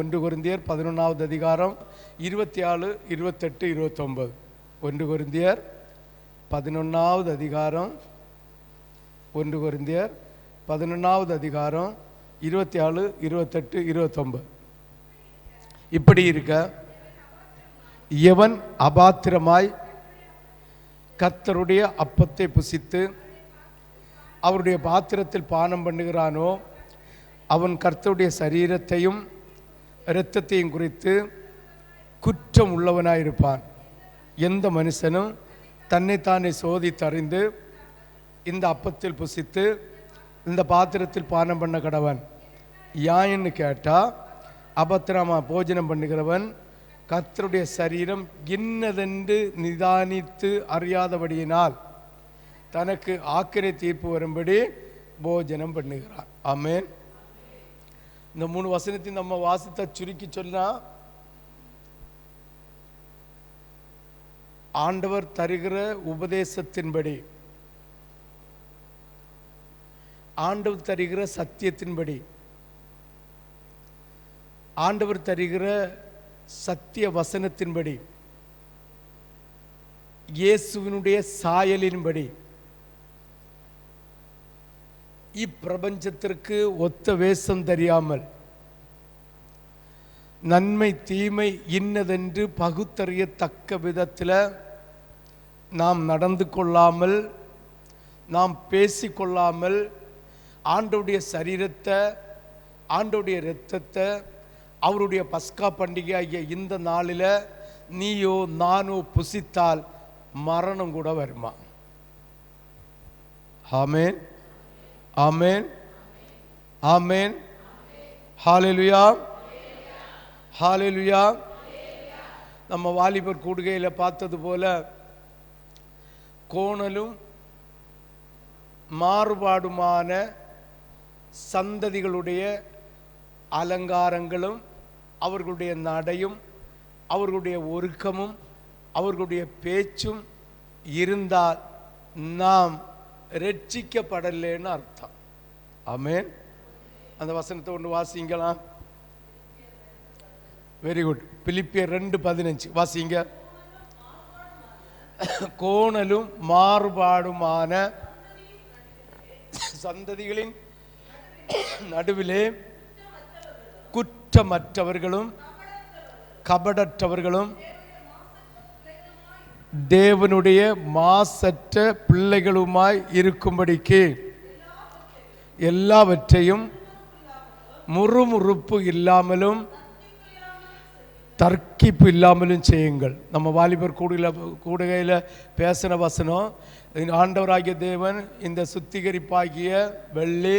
1 கொரிந்தியர் 11வது அதிகாரம் 24, 28, 29. 1 கொரிந்தியர் 11வது அதிகாரம் 1 கொரிந்தியர் 11வது அதிகாரம் 24, 28, 29. இப்படி இருக்க எவன் அபாத்திரமாய் கர்த்தருடைய அப்பத்தை புசித்து அவருடைய பாத்திரத்தில் பானம் பண்ணுகிறானோ அவன் கர்த்தருடைய சரீரத்தையும் இரத்தத்தையும் குறித்து குற்றம் உள்ளவனாயிருப்பான். எந்த மனுஷனும் தன்னைத்தானே சோதித்தறிந்து இந்த அப்பத்தில் புசித்து இந்த பாத்திரத்தில் பானம் பண்ண கடவன். யான்னு கேட்டால் அபத்திரமா போஜனம் பண்ணுகிறவன் கர்த்தருடைய சரீரம் இன்னதென்று நிதானித்து அறியாதபடியினால் தனக்கு ஆக்கினை தீர்ப்பு வரும்படி போஜனம் பண்ணுகிறான். ஆமென். இந்த 3 வசனத்தையும் நம்ம வாசித்த சுருக்கி சொன்னா, ஆண்டவர் தருகிற உபதேசத்தின்படி, ஆண்டவர் தருகிற சத்தியத்தின்படி, ஆண்டவர் தருகிற சத்திய வசனத்தின்படி, இயேசுவினுடைய சாயலின்படி இப்பிரபஞ்சத்திற்கு ஒத்த வேஷம் தெரியாமல் நன்மை தீமை இன்னதென்று பகுத்தறியத்தக்க விதத்தில் நாம் நடந்து கொள்ளாமல், நாம் பேசிக்கொள்ளாமல், ஆண்டவருடைய சரீரத்தை, ஆண்டவருடைய இரத்தத்தை, அவருடைய பஸ்கா பண்டிகை ஆகிய இந்த நாளில் நீயோ நானோ புசித்தால் மரணம் கூட வருமா? ஆமென், ஆமென், ஆமென். ஹல்லேலூயா, ஹல்லேலூயா. நம்ம வாலிபர் கூடுகையில் பார்த்தது போல கோணலும் மாறுபாடுமான சந்ததிகளுடைய அலங்காரங்களும் அவர்களுடைய நடையும் அவர்களுடைய ஒழுக்கமும் அவர்களுடைய பேச்சும் இருந்தால் நாம் ரட்சிக்கப்படலைன்னு அர்த்தம். ஆமென். அந்த வசனத்தை ஒன்று வாசிங்களா? Very good. பிலிப்பியர் 2:15 வாசிங்க. கோணலும் மாறுபாடுமான சந்ததிகளின் நடுவிலே குற்றமற்றவர்களும் கபடற்றவர்களும் தேவனுடைய மாசற்ற பிள்ளைகளுமாய் இருக்கும்படிக்கு எல்லாவற்றையும் முறுமுறுப்பு இல்லாமலும் தர்க்கிப்பு இல்லாமலும் செய்யுங்கள். நம்ம வாலிபர் கூடுகையில் பேசின வசனம், ஆண்டவராகிய தேவன் இந்த சுத்திகரிப்பாகிய வெள்ளி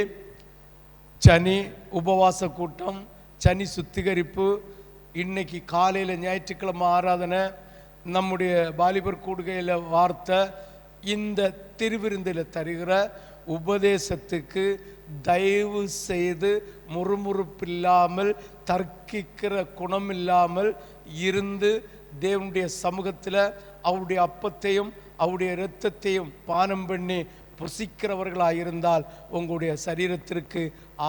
சனி உபவாச கூட்டம், சனி சுத்திகரிப்பு, இன்னைக்கு காலையில் ஞாயிற்றுக்கிழமை ஆராதனை, நம்முடைய வாலிபர் கூடுகையில் வார்த்தை, இந்த திருவிருந்தில் தருகிற உபதேசத்துக்கு தயவு செய்து முறுமுறுப்பில்லாமல் தர்க்கிக்கிற குணம் இல்லாமல் இருந்து தேவனுடைய சமூகத்தில் அவருடைய அப்பத்தையும் அவருடைய இரத்தத்தையும் பானம் பண்ணி புசிக்கிறவர்களாயிருந்தால் உங்களுடைய சரீரத்திற்கு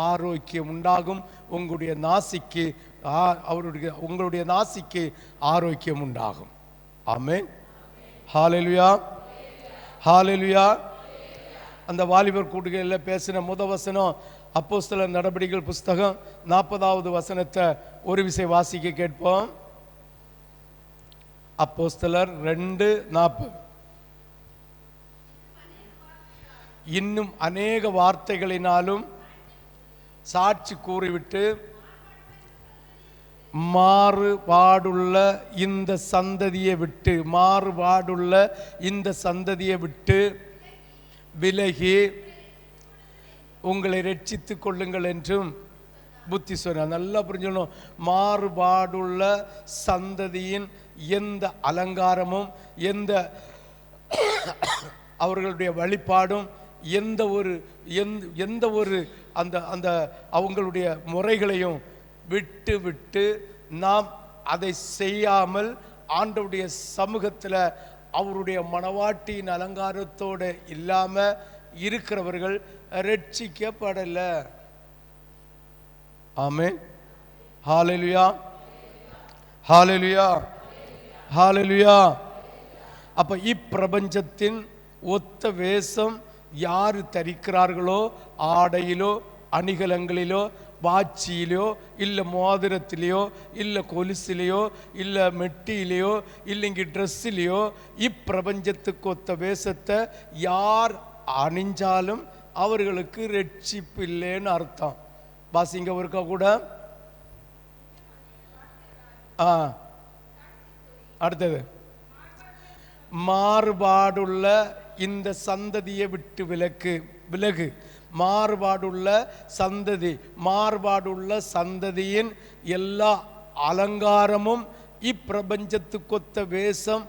ஆரோக்கியம் உண்டாகும். உங்களுடைய நாசிக்கு உங்களுடைய நாசிக்கு ஆரோக்கியம் உண்டாகும். ஆமென். ஹல்லேலூயா, ஹல்லேலூயா. அந்த வாலிபர் கூடுகையில் பேசின வசனம் அப்போஸ்தலர் நடபடிகள் புஸ்தகம் 40வது வசனத்தை ஒரு விசை வாசிக்க கேட்போம். அப்போஸ்தலர் 2:40. இன்னும் அநேக வார்த்தைகளினாலும் சாட்சி கூறிவிட்டு மாறுபாடுள்ள இந்த சந்ததியை விட்டு, மாறுபாடுள்ள இந்த சந்ததியை விட்டு விலகி உங்களை ரட்சித்துக் கொள்ளுங்கள் என்றும் புத்தி சொன்னார். நல்லா புரிஞ்சுக்கணும். மாறுபாடுள்ள சந்ததியின் எந்த அலங்காரமும், எந்த அவர்களுடைய வழிபாடும், எந்த ஒரு அந்த அந்த அவங்களுடைய முறைகளையும் விட்டு விட்டு நாம் அதை செய்யாமல் ஆண்டவருடைய சமூகத்தில் அவருடைய மணவாட்டியின் அலங்காரத்தோடு இல்லாமல் இருக்கிறவர்கள் ரட்சிக்கப்படலை. ஆமென். ஹalleluya, ஹalleluya, ஹalleluya. அப்ப இப்பிரபஞ்சத்தின் ஒத்த வேஷம் யாரு தரிக்கிறார்களோ, ஆடையிலோ அணிகலங்களிலோ வாட்சியிலையோ இல்லை மோதிரத்திலேயோ இல்லை கொலுசிலையோ இல்லை மெட்டியிலையோ இல்லைங்க ட்ரெஸ்ஸிலையோ இப்பிரபஞ்சத்துக்கு ஒத்த வேஷத்தை யார் அணிஞ்சாலும் அவர்களுக்கு ரட்சிப்பு இல்லைன்னு அர்த்தம். வாசிங்க ஒருக்கா கூட. அடுத்தது, மாறுபாடுள்ள இந்த சந்ததியை விட்டு விலகு. மாறுபாடுள்ள சந்ததி, மாறுபாடுள்ள சந்ததியின் எல்லா அலங்காரமும் இப்பிரபஞ்சத்துக்கொத்த வேஷம்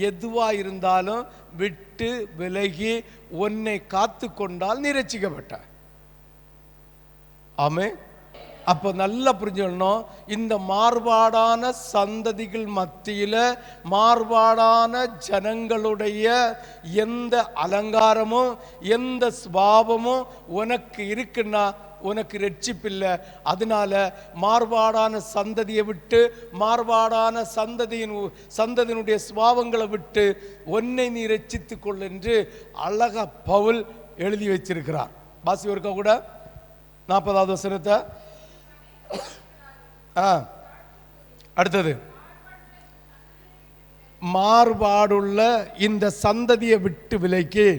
எதுவா இருந்தாலும் விட்டு விலகி உன்னை காத்து கொண்டால் நீ ரட்சிக்கப்பட்ட. ஆமென். அப்போ நல்லா புரிஞ்சுக்கணும், இந்த மாறுபாடான சந்ததிகள் மத்தியில் மாறுபாடான ஜனங்களுடைய எந்த அலங்காரமும் எந்த சுபாவமும் உனக்கு இருக்குன்னா உனக்கு ரட்சிப்பில்லை. அதனால மாறுபாடான சந்ததியை விட்டு, மாறுபாடான சந்ததியினுடைய சுபாவங்களை விட்டு உன்னை நீ ரட்சித்து கொள் என்று அழகா பவுல் எழுதி வச்சிருக்கிறார். பாசி ஒருக்கா கூட 40வது வசனத்தை. அடுத்தது, மாறுபாடுள்ள இந்த சந்ததியை விட்டு விலக்கி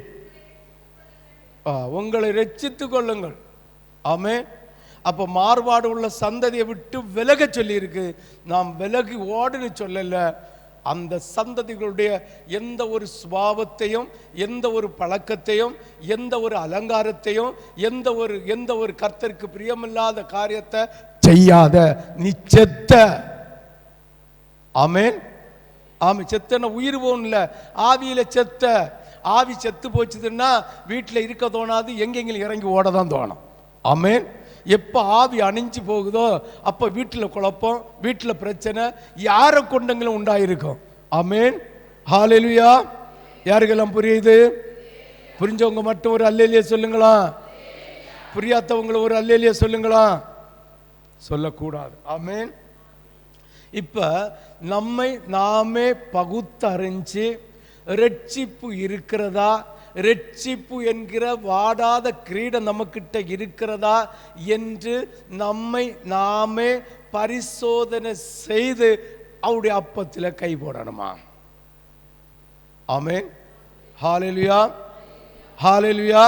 உங்களை ரட்சித்துக் கொள்ளுங்கள். ஆமென். அப்ப மாறுபாடு உள்ள சந்ததியை விட்டு விலக சொல்லி இருக்கு. நாம் விலகி ஓடுன்னு சொல்லல. அந்த சந்ததிகளுடைய எந்த ஒரு சுபாவத்தையும் எந்த ஒரு பழக்கத்தையும் எந்த ஒரு அலங்காரத்தையும் எந்த ஒரு கர்த்தருக்கு பிரியமில்லாத காரியத்தை செய்யாத நீ செத்த. ஆமென். ஆமென். செத்தன உயிர் போன் இல்ல, ஆவியில செத்த. ஆவி செத்து போச்சுதுன்னா வீட்டில் இருக்க தோணாது, எங்கெങ്കിലും இறங்கி ஓட தான் தோணும். ஆமென். எப்போ ஆவி அணிஞ்சு போகுதோ அப்போ வீட்டில் குழப்பம், வீட்டில் பிரச்சனை, யாரை கொண்டங்களும் உண்டாயிருக்கும். ஆமென். ஹalleluya. யாருக்கெல்லாம் புரியுது? புரிஞ்சவங்க மட்டும் ஒரு அல்லேலியா சொல்லுங்களா. புரியாதவங்களை ஒரு அல்லேலியா சொல்லுங்களா. சொல்லக்கூடாது. ஆமென். இப்ப நம்மை நாமே பகுத்தறிஞ்சு ரட்சிப்பு இருக்கிறதா, ரட்சிப்பு என்கிற வாடாத கிரீடம் நமக்கிட்ட இருக்கிறதா என்று நம்மை நாமே பரிசோதனை செய்து அவருடைய அப்பத்தில் கை போடணுமா. ஆமென். ஹalleluya, ஹalleluya.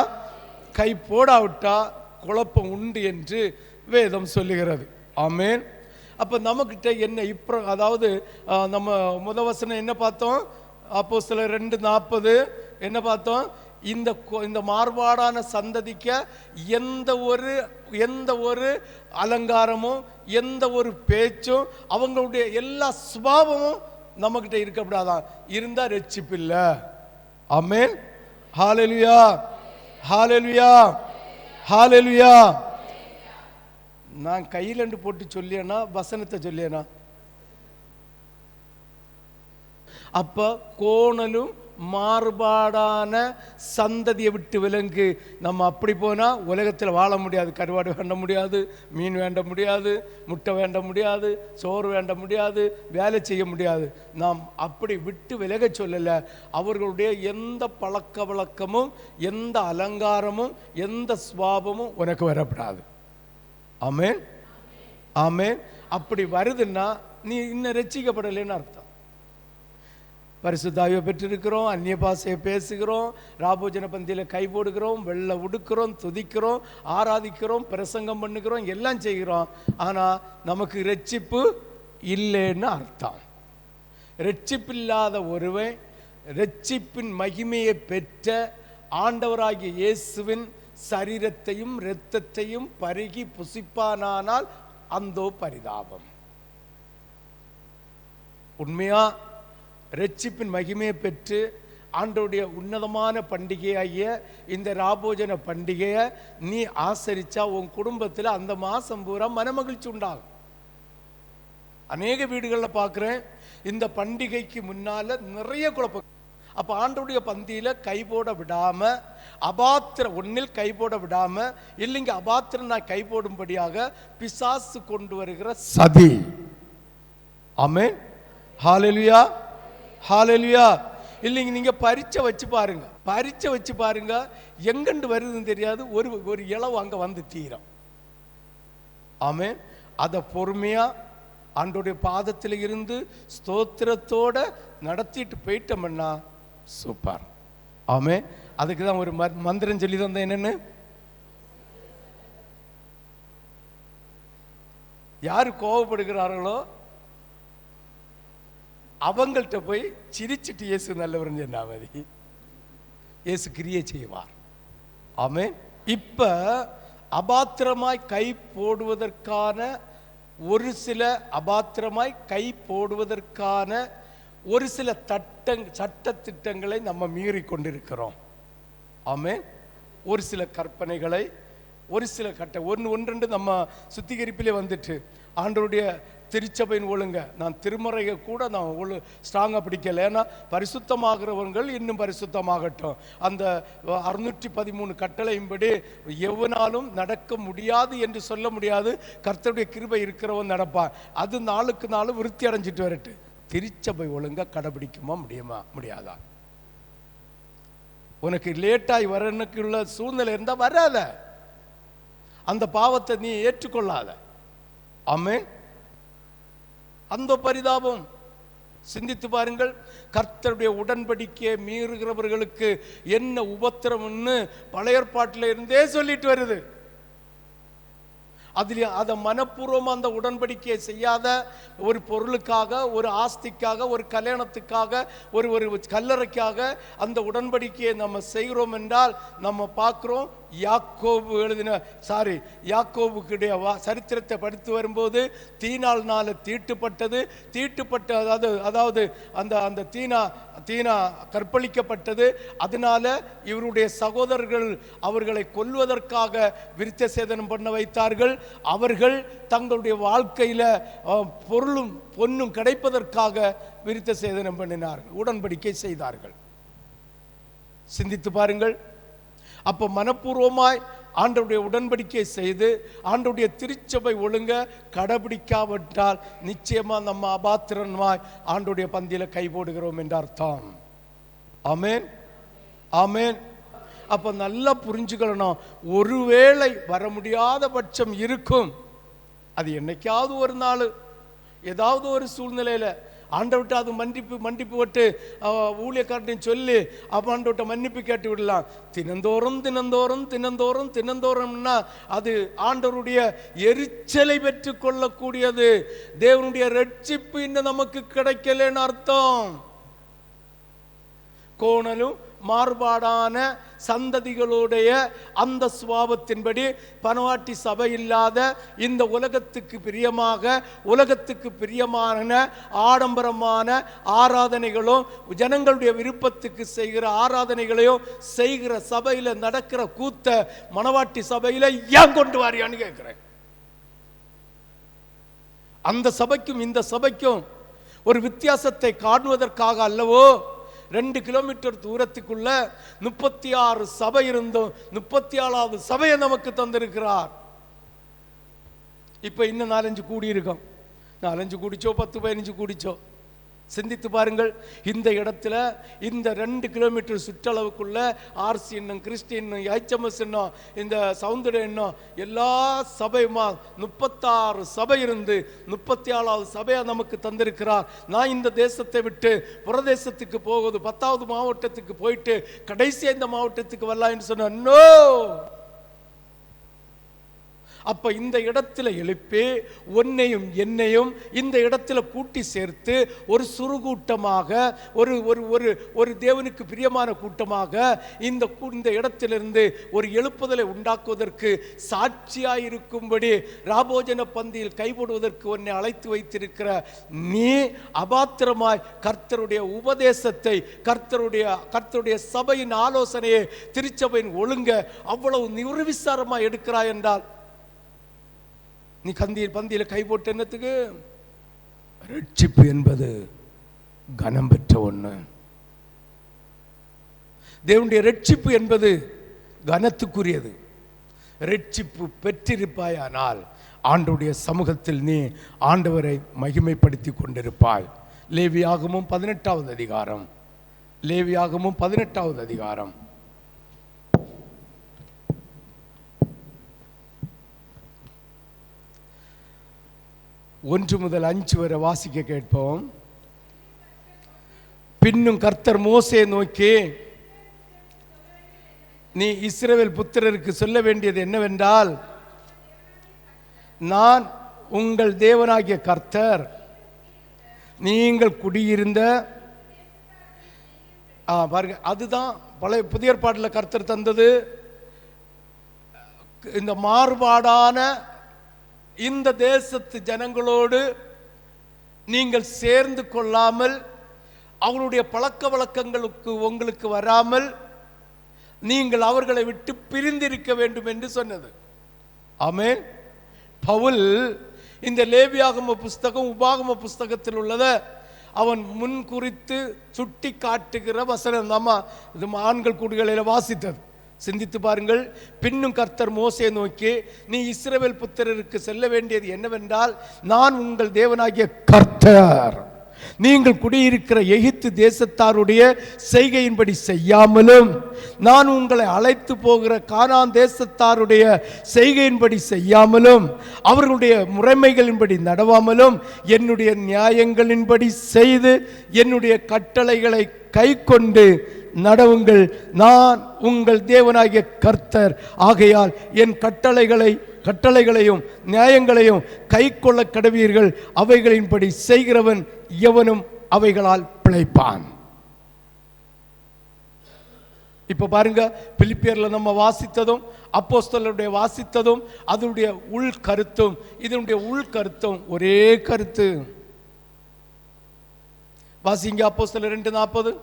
கை போடாவிட்டா குழப்பம் உண்டு என்று வேதம் சொல்லுகிறது. ஆமென். அப்ப நமக்கிட்ட என்ன அதாவது நம்ம முதவசனம் என்ன பார்த்தோம்? அப்போஸ்தலர் 2:40 என்ன பார்த்தோம்? இந்த மாறுபாடான சந்ததிக்க எந்த ஒரு அலங்காரமும் எந்த ஒரு பேச்சும் அவங்களுடைய எல்லா சுபாவமும் நம்ம கிட்ட இருக்கக்கூடாதான். இருந்தா ரட்சிப்பு இல்லை. ஆமென். ஹalleluya, ஹalleluya, ஹalleluya. நான் கையிலண்டு போட்டு சொல்லியேனா வசனத்தை சொல்லியேனா? அப்ப கோணலும் மாறுபாடான சந்ததியை விட்டு விலங்கு. நம்ம அப்படி போனா உலகத்தில் வாழ முடியாது. கருவாடு வேண்ட முடியாது, மீன் வேண்ட முடியாது, முட்டை வேண்ட முடியாது, சோறு வேண்ட முடியாது, வேலை செய்ய முடியாது. நாம் அப்படி விட்டு விலக சொல்லல. அவர்களுடைய எந்த பழக்க வழக்கமும் எந்த அலங்காரமும் எந்த சுபாவமும் உனக்கு வரப்படாது. ஆமென், ஆமென். அப்படி வருதுன்னா நீ இன்னும் ரட்சிக்கப்படலைன்னு அர்த்தம். பரிசுத்தாவியை பெற்றிருக்கிறோம், அந்நிய பாஷையை பேசுகிறோம், ராபோஜன பந்தியில் கை போடுகிறோம், வெள்ளை உடுக்கிறோம், துதிக்கிறோம், ஆராதிக்கிறோம், பிரசங்கம் பண்ணுகிறோம், எல்லாம் செய்கிறோம். ஆனால் நமக்கு ரட்சிப்பு இல்லைன்னு அர்த்தம். ரட்சிப்பில்லாத ஒருவன் ரட்சிப்பின் மகிமையை பெற்ற ஆண்டவராகிய இயேசுவின் சரீரத்தையும் இரத்தத்தையும் பருகி புசிப்பானால் அந்தோ பரிதாபம். உண்மையா ரட்சிப்பின் மகிமையை பெற்று ஆண்டவருடைய உன்னதமான பண்டிகையாகிய இந்த ராபோஜன பண்டிகையை நீ ஆசரிச்சா உன் குடும்பத்தில் அந்த மாசம் பூரா மனமகிழ்ச்சி உண்டாகும். அநேக வீடுகளில் பார்க்குறேன், இந்த பண்டிகைக்கு முன்னால நிறைய குழப்பம். அப்போ ஆண்டவருடைய பந்தியில் கை போட விடாம, ஒன்னில் கை போட விடாம, இல்லைங்க அபாத்திரம் நான் கை போடும்படியாக பிசாசு கொண்டு வருகிற சதி. ஆமென், ஹல்லேலூயா, ஹல்லேலூயா. இல்லைங்க நீங்க பரீட்சை வச்சு பாருங்க, எங்கண்டு வருதுன்னு தெரியாது, ஒரு இளவு அங்க வந்து தீரும். ஆமென். அதை பொறுமையா ஆண்டோடைய பாதத்தில் இருந்து ஸ்தோத்திரத்தோட நடத்திட்டு போயிட்டோம்னா சூப்பர். ஆமென். அதுக்கு தான் ஒரு மந்திரம் சொல்லி தந்த, என்னன்னு, யாரு கோபப்படுகிறார்களோ அவங்கள்ட்ட போய் சிரிச்சிட்டு இயேசு நல்லவர் சொன்னாமதி இயேசு கிரியை செய்வார். ஆமென். இப்ப அபாத்திரமாய் கை போடுவதற்கான ஒரு சில சட்ட திட்டங்களை நம்ம மீறி கொண்டிருக்கிறோம். ஆமென். ஒரு சில கற்பனைகளை, ஒரு சில ஒன்று நம்ம சுத்திகரிப்பிலே வந்துட்டு ஆண்டவருடைய திருச்சபையின் ஒழுங்க நான் திருமறையை கூட நான் ஸ்ட்ராங்காக பிடிக்கல. ஏன்னா பரிசுத்தமாகிறவர்கள் இன்னும் பரிசுத்தமாகட்டும். அந்த 613 கட்டளையின்படி எவனாலும் நடக்க முடியாது என்று சொல்ல முடியாது. கர்த்தருடைய கிருபை இருக்கிறவன் நடப்பான். அது நாளுக்கு நாள் விருத்தி அடைஞ்சிட்டு வரட்டு. திருச்சபை ஒழுங்க கடைபிடிக்குமா முடியாதா? உனக்கு லேட்டாய் வரனுக்குள்ள சூழ்நிலை இருந்தால் வராத, அந்த பாவத்தை நீ ஏற்றுக்கொள்ளாத. ஆமென். அந்த பரிதாபம் சிந்தித்து பாருங்கள். கர்த்தருடைய உடன்படிக்கையை மீறுகிறவர்களுக்கு என்ன உபத்திரம்னு பழைய ஏற்பாட்டில் இருந்தே சொல்லிட்டு வருது. அதை மனப்பூர்வமாக அந்த உடன்படிக்கையை செய்யாத, ஒரு பொருளுக்காக, ஒரு ஆஸ்திக்காக, ஒரு கல்யாணத்துக்காக, ஒரு கல்லறைக்காக அந்த உடன்படிக்கையை நம்ம செய்கிறோம் என்றால் நம்ம பார்க்குறோம். யாக்கோபுடைய சரித்திரத்தை படித்து வரும்போது தீனால்னால தீட்டுப்பட்ட அதாவது அந்த தீனா கற்பழிக்கப்பட்டது. அதனால இவருடைய சகோதரர்கள் அவர்களை கொல்வதற்காக விருத்த சேதனம் பண்ண வைத்தார்கள். அவர்கள் தங்களுடைய வாழ்க்கையில பொருளும் பொன்னும் கிடைப்பதற்காக விருத்த சேதனம் பண்ணினார்கள், உடன்படிக்கை செய்தார்கள். சிந்தித்து பாருங்கள். அப்போ மனப்பூர்வமாய் ஆண்டவருடைய உடன்படிக்கை செய்து ஆண்டவருடைய திருச்சபை ஒழுங்க கடைபிடிக்காவிட்டால் நிச்சயமா நம்ம அபாத்திரமாய் ஆண்டவருடைய பந்தியில கை போடுகிறோம் என்ற அர்த்தம். ஆமென், ஆமென். அப்ப நல்லா புரிஞ்சுக்கணும். ஒருவேளை வர முடியாத பட்சம் இருக்கும். அது என்னைக்காவது ஒரு நாள் ஏதாவது ஒரு சூழ்நிலையில ஆண்டவர்கிட்ட அது மன்னிப்பு விட்டு ஊழியக்காரன் சொல்லி ஆண்டவர்கிட்ட மன்னிப்பு கேட்டு விடலாம். தினந்தோறும்னா அது ஆண்டவருடைய எரிச்சலை பெற்றுக் கொள்ளக்கூடியது. தேவனுடைய ரட்சிப்பு இன்னும் நமக்கு கிடைக்கலன்னு அர்த்தம். கோணலும் மாறுபாடான சந்ததிகளுடைய அந்த சுபாவத்தின்படி பணவாட்டி சபை இல்லாத இந்த உலகத்துக்கு பிரியமான ஆடம்பரமான ஆராதனைகளும் ஜனங்களுடைய விருப்பத்துக்கு செய்கிற ஆராதனைகளையும் செய்கிற சபையில நடக்கிற கூத்த மணவாட்டி சபையில ஏன் கொண்டு வாரியான்னு கேட்கிறேன். அந்த சபைக்கும் இந்த சபைக்கும் ஒரு வித்தியாசத்தை காணுவதற்காக அல்லவோ 2 கிலோமீட்டர் தூரத்துக்குள்ள 36 சபை இருந்தும் 37வது சபையை நமக்கு தந்திருக்கிறார். இப்ப இன்னும் 4-5 கூடி இருக்கோம். 4-5 கூடிச்சோ 10-15 கூடிச்சோ. சிந்தித்து பாருங்கள். இந்த இடத்துல இந்த 2 கிலோமீட்டர் சுற்றளவுக்குள்ள ஆர்சி என்னும், கிறிஸ்டின், HMS என்னும், இந்த சவுந்தர என்னும் எல்லா சபையுமா 36 சபை இருந்து 37வது சபையா நமக்கு தந்திருக்கிறார். நான் இந்த தேசத்தை விட்டு புறதேசத்துக்கு போகுது 10வது மாவட்டத்துக்கு போயிட்டு கடைசியா இந்த மாவட்டத்துக்கு வரலாம்னு சொன்ன நோ. அப்ப இந்த இடத்துல எழுப்பி உன்னையும் என்னையும் இந்த இடத்துல கூட்டி சேர்த்து ஒரு சுருகூட்டமாக ஒரு தேவனுக்கு பிரியமான கூட்டமாக இந்த இடத்திலிருந்து ஒரு எழுப்புதலை உண்டாக்குவதற்கு சாட்சியாயிருக்கும்படி ராபோஜன பந்தியில் கைபோடுவதற்கு உன்னை அழைத்து வைத்திருக்கிற நீ அபாத்திரமாய் கர்த்தருடைய உபதேசத்தை, கர்த்தருடைய சபையின் ஆலோசனையை, திருச்சபையின் ஒழுங்க அவ்வளவு நிர்விசாரமாய் எடுக்கிறாய் என்றால் நீ பந்தியில கை போட்டு என்னத்துக்கு? ரட்சிப்பு என்பது கனம் பெற்ற ஒண்ணு. தேவனுடைய ரட்சிப்பு என்பது கனத்துக்குரியது. ரட்சிப்பு பெற்றிருப்பாயானால் ஆண்டவருடைய சமூகத்தில் நீ ஆண்டவரை மகிமைப்படுத்தி கொண்டிருப்பாய். லேவியாகமும் 18வது அதிகாரம், லேவியாகமும் 18வது அதிகாரம் 1 முதல் 5 வரை வாசிக்க கேட்போம். பின்னும் கர்த்தர் மோசே நோக்கி, நீ இஸ்ரவேல் புத்திரருக்கு சொல்ல வேண்டியது என்னவென்றால், நான் உங்கள் தேவனாகிய கர்த்தர், நீங்கள் குடியிருந்த பாருங்க, அதுதான் பழைய புதிய ஏற்பாட்டில் கர்த்தர் தந்தது. இந்த மாறுபாடான இந்த தேசத்து ஜனங்களோடு நீங்கள் சேர்ந்து கொள்ளாமல், அவங்களுடைய பழக்க வழக்கங்களுக்கு உங்களுக்கு வராமல் நீங்கள் அவர்களை விட்டு பிரிந்திருக்க வேண்டும் என்று சொன்னது. ஆமென். பவுல் இந்த லேவியாகம புஸ்தகம் உபாகம புஸ்தகத்தில் உள்ளத அவன் முன் குறித்து சுட்டி காட்டுகிற வசனம் தான் இது ஆண்கள் கூடுகளில் வாசித்தது. சிந்தித்து பாருங்கள். பின்னும் கர்த்தர் மோசே நோக்கி, நீ இஸ்ரவேல் புத்திரருக்கு செல்ல வேண்டியது என்னவென்றால், நான் உங்கள் தேவனாகிய கர்த்தர், நீங்கள் குடியிருக்கிற எகிப்து தேசத்தாருடைய செய்கையின்படி செய்யாமலும், நான் உங்களை அழைத்து போகிற கானான் தேசத்தாருடைய செய்கையின்படி செய்யாமலும், அவர்களுடைய முறைமைகளின்படி நடவாமலும், என்னுடைய நியாயங்களின்படி செய்து என்னுடைய கட்டளைகளை கை கொண்டு நடவுங்கள். நான் உங்கள் தேவனாகிய கர்த்தர் ஆகையால் என் கட்டளைகளையும் நியாயங்களையும் கை கொள்ள கடவீர்கள். அவைகளின்படி செய்கிறவன் எவனும் அவைகளால் பிழைப்பான். இப்ப பாருங்க, பிலிப்பியர்ல நம்ம வாசித்ததும் அப்போஸ்தலருடைய வாசித்ததும் அதனுடைய உள் கருத்தும் இதனுடைய உள் கருத்தும் ஒரே கருத்து. வாசிங்க அப்போஸ்தலர் 2:40.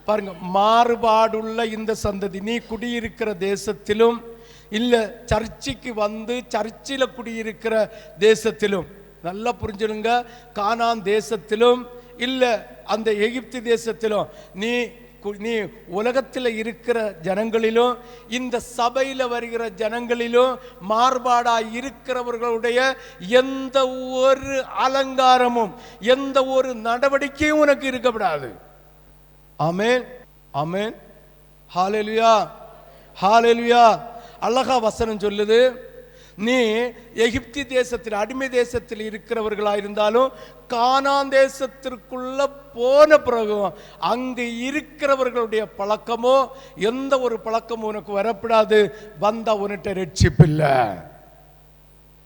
பாருங்க, மாறுபாடுள்ள இந்த சந்ததி, நீ குடியிருக்கிற தேசத்திலும் இல்ல சர்ச்சுக்கு வந்து சர்ச்சில் குடியிருக்கிற தேசத்திலும், நல்லா புரிஞ்சுடுங்க, கானான் தேசத்திலும் இல்ல அந்த எகிப்து தேசத்திலும், நீ உலகத்தில் இருக்கிற ஜனங்களிலும் இந்த சபையில் வருகிற ஜனங்களிலும் மாறுபாடா இருக்கிறவர்களுடைய எந்த ஒரு அலங்காரமும் எந்த ஒரு நடவடிக்கையும் உனக்கு இருக்கக்கூடாது. ஆமென், ஆமென், ஹல்லேலூயா, ஹல்லேலூயா. அழகா வசனம் சொல்லுது, நீ எகிப்தி தேசத்தில் அடிமை தேசத்தில் இருக்கிறவர்களா இருந்தாலும் கானான் தேசத்திற்குள்ள போன பிறகு அங்கு இருக்கிறவர்களுடைய பழக்கமோ எந்த ஒரு பழக்கமோ உனக்கு வரப்படாது. வந்தா உன்கிட்ட ரட்சிப்பு இல்லை.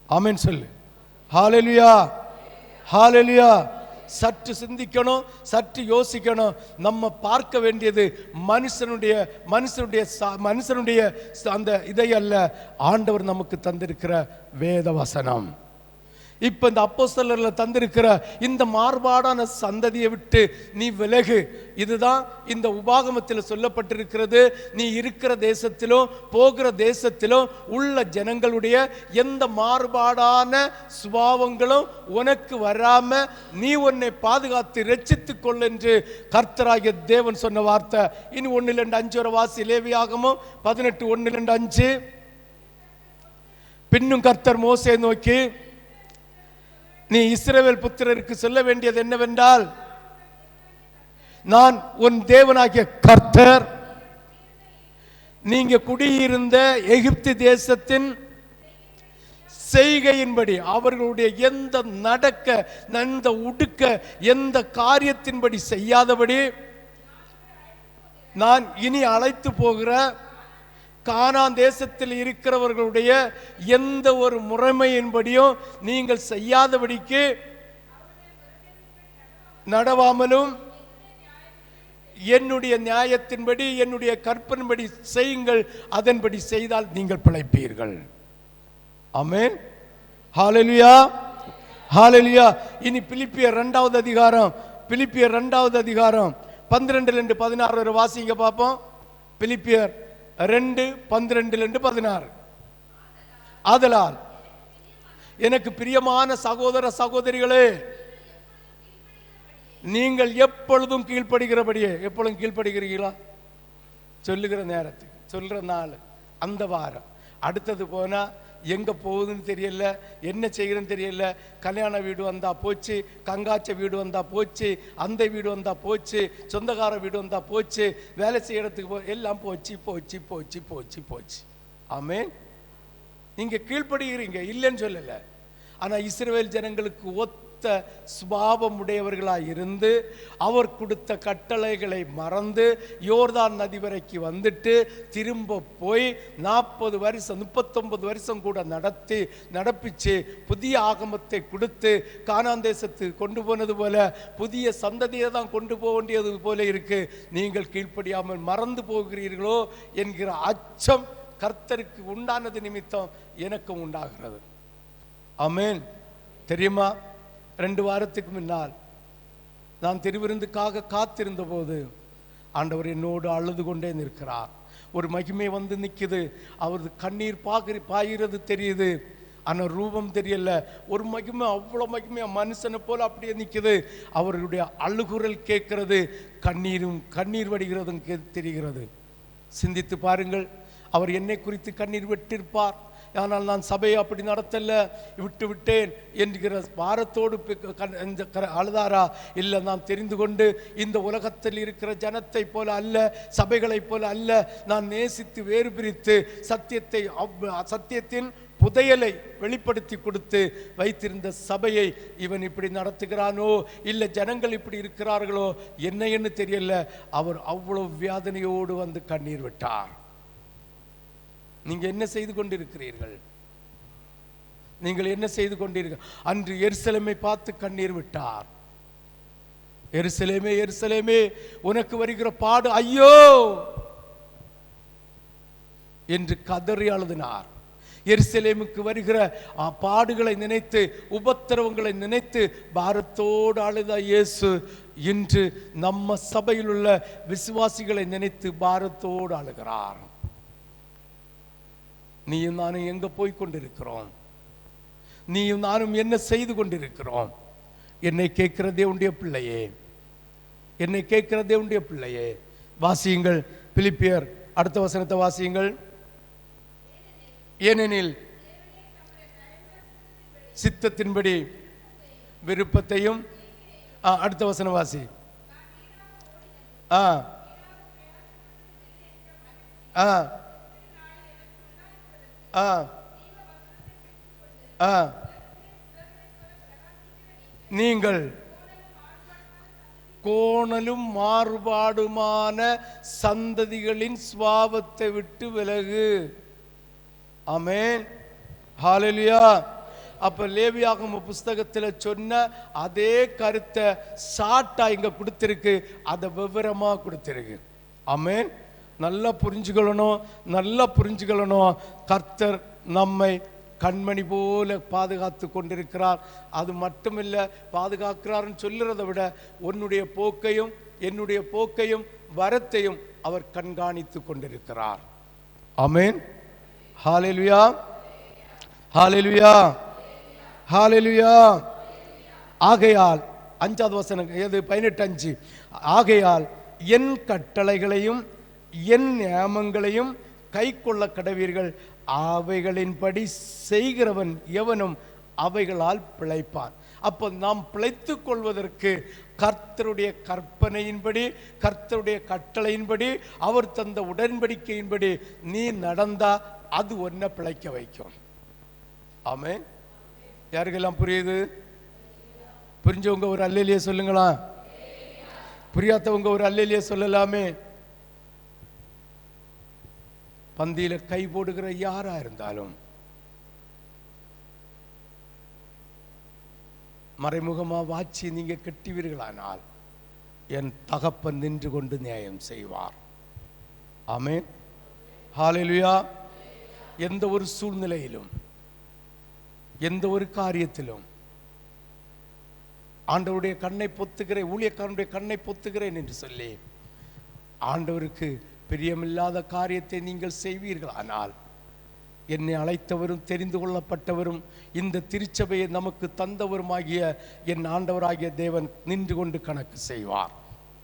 ஆமென் சொல்லு. ஹல்லேலூயா, ஹல்லேலூயா. சற்று சிந்திக்கணும், சற்று யோசிக்கணும். நம்ம பார்க்க வேண்டியது மனுஷனுடைய அந்த இதை அல்ல, ஆண்டவர் நமக்கு தந்திருக்கிற வேத வசனம். இப்ப இந்த அப்போஸ்தலர்ல தந்திருக்கிற இந்த மாறுபாடான சந்ததியை விட்டு நீ விலகு. இதுதான் இந்த உபாகமத்தில் சொல்லப்பட்டிருக்கிறது. நீ இருக்கிற தேசத்திலும் போகிற தேசத்திலும் உள்ள ஜனங்களுடைய எந்த மாறுபாடான சுபாவங்களும் உனக்கு வராம நீ உன்னை பாதுகாத்து ரட்சித்துக் கொள் என்று கர்த்தராகிய தேவன் சொன்ன வார்த்தை. இனி 1-2-5 வரை வாசி. லேவியாகமம் 18:1-5. பின்னும் கர்த்தர் மோசே நோக்கி, நீ இஸ்ரவேல் புத்திரருக்கு சொல்ல வேண்டியது என்னவென்றால், நான் உன் தேவனாகிய கர்த்தர், நீங்க குடியிருந்த எகிப்து தேசத்தின் செய்கையின்படி அவர்களுடைய எந்த நடக்க எந்த உடுக்க எந்த காரியத்தின்படி செய்யாதபடி நான் இனி அழைத்து போகிற கானான் தேசத்தில் இருக்கிறவர்களுடைய எந்த ஒரு முறைமையின்படியும் நீங்கள் செய்யாதபடிக்கு நடவாமலும் என்னுடைய நியாயத்தின்படி என்னுடைய கற்பனைப்படி செய்யுங்கள். அதன்படி செய்தால் நீங்கள் பிழைப்பீர்கள். ஆமென், ஹல்லேலூயா, ஹல்லேலூயா. இனி பிலிப்பியர் 2வது அதிகாரம், பிலிப்பியர் 2வது அதிகாரம் 12-16 வரை வாசிங்க பார்ப்போம். பிலிப்பியர் 2:12-16. ஆதலால் எனக்கு பிரியமான சகோதர சகோதரிகளே, நீங்கள் எப்பொழுதும் கீழ்ப்படுகிறபடியே. எப்பொழுதும் கீழ்ப்படுகிறீங்களா? சொல்லுகிற நேரத்துக்கு, சொல்ற நாள், அந்த வாரம். அடுத்தது போனா எங்க போகுதுன்னு தெரியல, என்ன செய்கிறேன்னு தெரியல. கல்யாண வீடு வந்தா போச்சு, கங்காச்ச வீடு வந்தா போச்சு, அந்த வீடு வந்தா போச்சு, சொந்தக்கார வீடு வந்தா போச்சு, வேலை செய்யறதுக்கு எல்லாம் போச்சு போச்சு போச்சு போச்சு போச்சு. ஆமென். நீங்க கீழ்ப்படுகிறீங்க, இல்லைன்னு சொல்லல. ஆனா இஸ்ரவேல் ஜனங்களுக்கு ஒத்த சுபாவம் உடையவர்களாய் இருந்து அவர் கொடுத்த கட்டளைகளை மறந்து யோர்தான் நதி வரைக்கு வந்துட்டு திரும்ப போய் 40 வருஷம் 39 வருஷம் கூட நடப்பிச்சு புதிய ஆகமத்தை கொடுத்து கானான் தேசத்துக்கு கொண்டு போனது போல புதிய சந்ததியை தான் கொண்டு போக வேண்டியது போல இருக்கு. நீங்கள் கீழ்ப்படியாமல் மறந்து போகிறீர்களோ என்கிற அச்சம் கர்த்தருக்கு உண்டானது நிமித்தம் எனக்கும் உண்டாகிறது. ஆமென். தெரியுமா, 2 வாரத்துக்கு முன்னால் நான் திருவிருந்துக்காக காத்திருந்த போது ஆண்டவர் என்னோடு அழுது கொண்டே நிற்கிறார். ஒரு மகிமை வந்து நிற்குது. அவரது கண்ணீர் பாய்கிறது தெரியுது, ஆனால் ரூபம் தெரியல. ஒரு மகிமை, அவ்வளோ மகிமையா மனுஷனை போல அப்படியே நிற்குது. அவருடைய அழுகுரல் கேட்கிறது, கண்ணீர் வடிகிறதும் தெரிகிறது. சிந்தித்து பாருங்கள். அவர் என்னை குறித்து கண்ணீர் விட்டிருப்பார். ஆனால் நான் சபையை அப்படி நடத்தல, விட்டேன் என்கிற பாரத்தோடு அழுதாரா? இல்லை, நான் தெரிந்து கொண்டு இந்த உலகத்தில் இருக்கிற ஜனத்தை போல அல்ல, சபைகளை போல அல்ல, நான் நேசித்து வேறு பிரித்து சத்தியத்தின் புதையலை வெளிப்படுத்தி கொடுத்து வைத்திருந்த சபையை இவன் இப்படி நடத்துகிறானோ, இல்லை ஜனங்கள் இப்படி இருக்கிறார்களோ என்னன்னு தெரியல. அவர் அவ்வளவு வேதனையோடு வந்து கண்ணீர் விட்டார். நீங்க என்ன செய்து கொண்டிருக்கிறீர்கள்? நீங்கள் என்ன செய்து கொண்டீர்கள்? அன்று எருசலேமை பார்த்து கண்ணீர் விட்டார். எருசலேமே எருசலேமே, உனக்கு வருகிற பாடு ஐயோ என்று கதறி அழுதினார். எருசலேமுக்கு வருகிற பாடுகளை நினைத்து, உபத்திரவங்களை நினைத்து பாரத்தோடு அழுத இயேசு இன்று நம்ம சபையில் உள்ள விசுவாசிகளை நினைத்து பாரத்தோடு அழுகிறார். நீயும் நானும் எங்க போய் கொண்டிருக்கிறோம்? நீயும் நானும் என்ன செய்து கொண்டிருக்கிறோம்? என்னை கேட்கிற தேவனுடைய பிள்ளையே, என்னை கேட்கிற தேவனுடைய பிள்ளையே, வாசியுங்கள் பிலிப்பியர் அடுத்த வசனத்தை வாசியுங்கள். ஏனெனில் சித்தத்தின்படி விருப்பத்தையும், அடுத்த வசனம் வாசி. நீங்கள் கோணலும் மாறுபாடுமான சந்ததிகளின் சுபாவத்தை விட்டு விலகு. ஆமென். ஹல்லேலூயா. அப்ப லேவியாகம புஸ்தகத்தில் சொன்ன அதே கருத்தை ஷார்ட்டா இங்க கொடுத்திருக்கு, அதை விவரமா கொடுத்திருக்கு. ஆமென். நல்லா புரிஞ்சுக்கொள்ளணும். கர்த்தர் நம்மை கண்மணி போல பாதுகாத்து கொண்டிருக்கிறார். அது மட்டுமில்ல, பாதுகாக்கிறார்னு சொல்லுறதை விட உன்னுடைய போக்கையும் என்னுடைய போக்கையும் வரத்தையும் அவர் கண்காணித்து கொண்டிருக்கிறார். ஆமென். ஹல்லேலூயா, ஹல்லேலூயா, ஹல்லேலூயா. ஆகையால் 5வது வசனம், 18:5, ஆகையால் என் கட்டளைகளையும் என் நியமங்களையும் கை கொள்ள கடவீர்கள், அவைகளின்படி செய்கிறவன் எவனும் அவைகளால் பிழைப்பான். அப்போ நாம் பிழைத்துக் கொள்வதற்கு கர்த்தருடைய கற்பனையின்படி, கர்த்தருடைய கட்டளையின்படி, அவர் தந்த உடன்படிக்கையின்படி நீ நடந்தா அது ஒன்ன பிழைக்க வைக்கும். ஆமென். யாருக்கெல்லாம் புரியுது? புரிஞ்சவங்க ஒரு அல்லேலியா சொல்லுங்களா? புரியாதவங்க ஒரு அல்லேலியா சொல்லலாமே. பந்தியில கை போடுகிற யாரா இருந்தாலும் மறைமுகமா வாட்சி நீங்க கட்டுவீர்களானால் என் தகப்பன் நின்று கொண்டு நியாயம் செய்வார். ஆமென். ஹல்லேலூயா. எந்த ஒரு சூழ்நிலையிலும், எந்த ஒரு காரியத்திலும் ஆண்டவருடைய கண்ணை பொத்துகிறேன், ஊழியக்காரனுடைய கண்ணை பொத்துகிறேன் என்று சொல்லி ஆண்டவருக்கு பிரியமில்லாத காரியத்தை நீங்கள் செய்வீர்களானால் என்னை அழைத்தவரும் தெரிந்து கொள்ளப்பட்டவரும் இந்த திருச்சபையை நமக்கு தந்தவருமாகிய என் ஆண்டவராகிய தேவன் நின்று கொண்டு கணக்கு செய்வார்.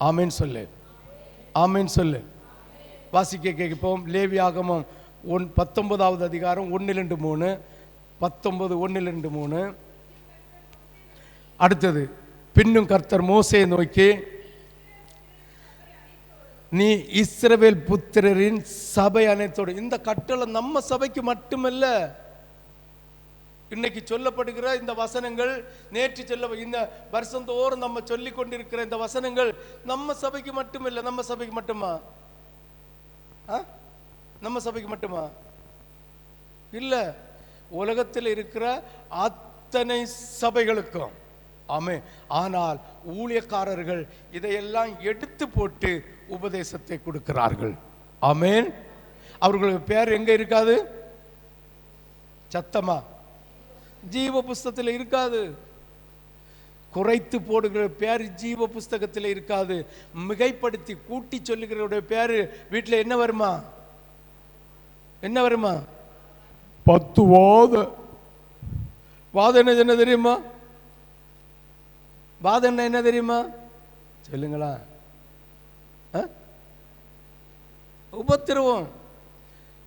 ஆமேன் சொல்லு, ஆமேன் சொல்லு. வாசிக்க கேட்போம். லேவியாகமம் 19வது அதிகாரம் 1-3, 19 1-3. அடுத்தது, பின்னும் கர்த்தர் மோசேயை நோக்கி, நீ இஸ்ரவேல் புத்திரரின் சபை அனைத்தோடு. இந்த கட்டளை நம்ம சபைக்கு மட்டுமல்ல, இன்னைக்கு சொல்லப்படுகிற இந்த வசனங்கள், நேற்று இந்த வருஷந்தோறும் நம்ம சொல்லி கொண்டிருக்கிற இந்த வசனங்கள் நம்ம சபைக்கு மட்டுமில்லை. நம்ம சபைக்கு மட்டுமா? நம்ம சபைக்கு மட்டுமா? இல்ல, உலகத்தில் இருக்கிற அத்தனை சபைகளுக்கும். ஆமே. ஆனால் ஊழியக்காரர்கள் இதையெல்லாம் எடுத்து போட்டு உபதேசத்தை கொடுக்கிறார்கள். ஆமேன். அவர்களுக்கு பேர் எங்க இருக்காது? சத்தமா ஜீவ புஸ்தகத்தில் இருக்காது. குறைத்து போடுகிற பேர் ஜீவ புஸ்தகத்தில் இருக்காது. மிகைப்படுத்தி கூட்டி சொல்லுகிற பேரு வீட்டில் என்ன வருமா? என்ன வருமா? 10 வாதம். என்ன தெரியுமா? வாதம் என்ன தெரியுமா? சொல்லுங்களா? உபத்திரவம்.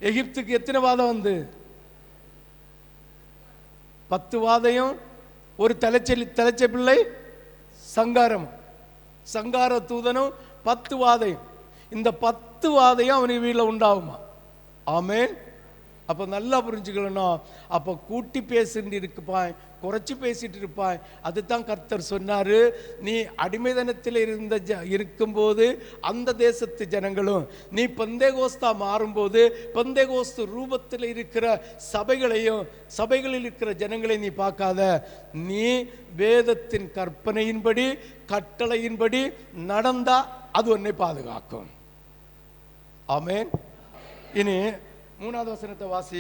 எகிப்துக்கு எத்தனை வாதம் வந்து? 10 வாதையும் ஒரு தலைச்ச பிள்ளை சங்காரம், சங்கார தூதனும் 10 வாதையும். இந்த 10 வாதையும் அவனுக்கு வீட்டில் உண்டாகுமா? ஆமேன். அப்போ நல்லா புரிஞ்சுக்கணும். அப்போ கூட்டி பேசிட்டு இருப்பாய், குறைச்சி பேசிட்டு இருப்பாய். அதுதான் கர்த்தர் சொன்னாரு, நீ அடிமைதனத்தில் இருக்கும்போது அந்த தேசத்து ஜனங்களும், நீ பெந்தேகோஸ்தா மாறும்போது பெந்தேகோஸ்து ரூபத்தில் இருக்கிற சபைகளையும் சபைகளில் இருக்கிற ஜனங்களை நீ பார்க்காத. நீ வேதத்தின் கற்பனையின்படி கட்டளையின்படி நடந்தா அது உன்னை பாதுகாக்கும். ஆமேன். இனி 3வது வசனத்தை வாசி.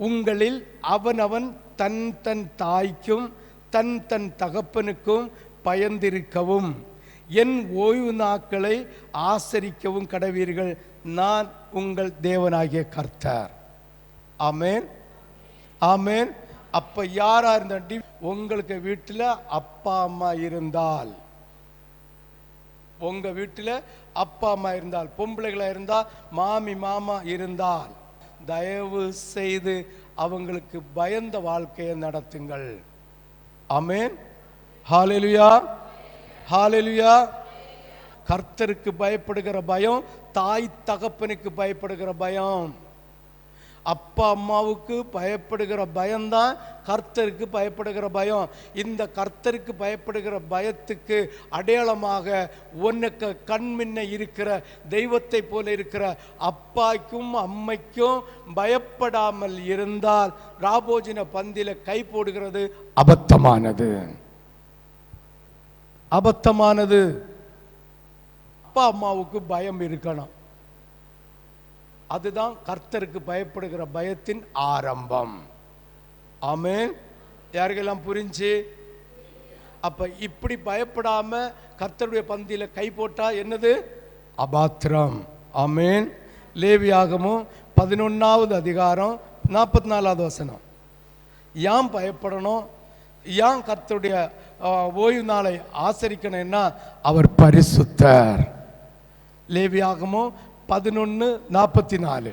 உங்களில் அவனவன் தன் தன் தாய்க்கும் தன் தன் தகப்பனுக்கும் பயந்திருக்கவும் என் ஓய்வு நாட்களை ஆசரிக்கவும் கடவீர்கள். நான் உங்கள் தேவனாகிய கர்த்தர். ஆமேன், ஆமேன். அப்ப யாரா இருந்தா, உங்களுக்கு வீட்டில் அப்பா அம்மா இருந்தால், உங்க வீட்டில் அப்பா அம்மா இருந்தால், பொம்பளைகளா இருந்தால் மாமி மாமா இருந்தால், தயவு செய்து அவங்களுக்கு பயந்த வாழ்க்கையை நடத்துங்கள். ஆமென். ஹல்லேலூயா, ஹல்லேலூயா. கர்த்தருக்கு பயப்படுகிற பயம், தாய் தகப்பனுக்கு பயப்படுகிற பயம், அப்பா அம்மாவுக்கு பயப்படுகிற பயம்தான் கர்த்தருக்கு பயப்படுகிற பயம். இந்த கர்த்தருக்கு பயப்படுகிற பயத்துக்கு அடையாளமாக உனக்கு கண்முன்ன இருக்கிற தெய்வத்தை போல இருக்கிற அப்பாய்க்கும் அம்மைக்கும் பயப்படாமல் இருந்தால் ராபோஜன பந்தில கை போடுகிறது அபத்தமானது, அபத்தமானது. அப்பா அம்மாவுக்கு பயம் இருக்கணும். அதுதான் கர்த்தருக்கு பயப்படுகிற பயத்தின் ஆரம்பம். ஆமென். யாருக்கெல்லாம் புரிஞ்சு? அப்ப இப்படி பயப்படாம கர்த்தருடைய பந்தியில கை போட்டா என்னது? அபாத்திரம். ஆமென். லேவியாகமம் 11வது அதிகாரம் 44வது வசனம். ஏன் பயப்படணும்? ஏன் கர்த்தருடைய ஓய்வு நாளை ஆசரிக்கணும்னா அவர் பரிசுத்தர். லேவியாகமம் 11:44.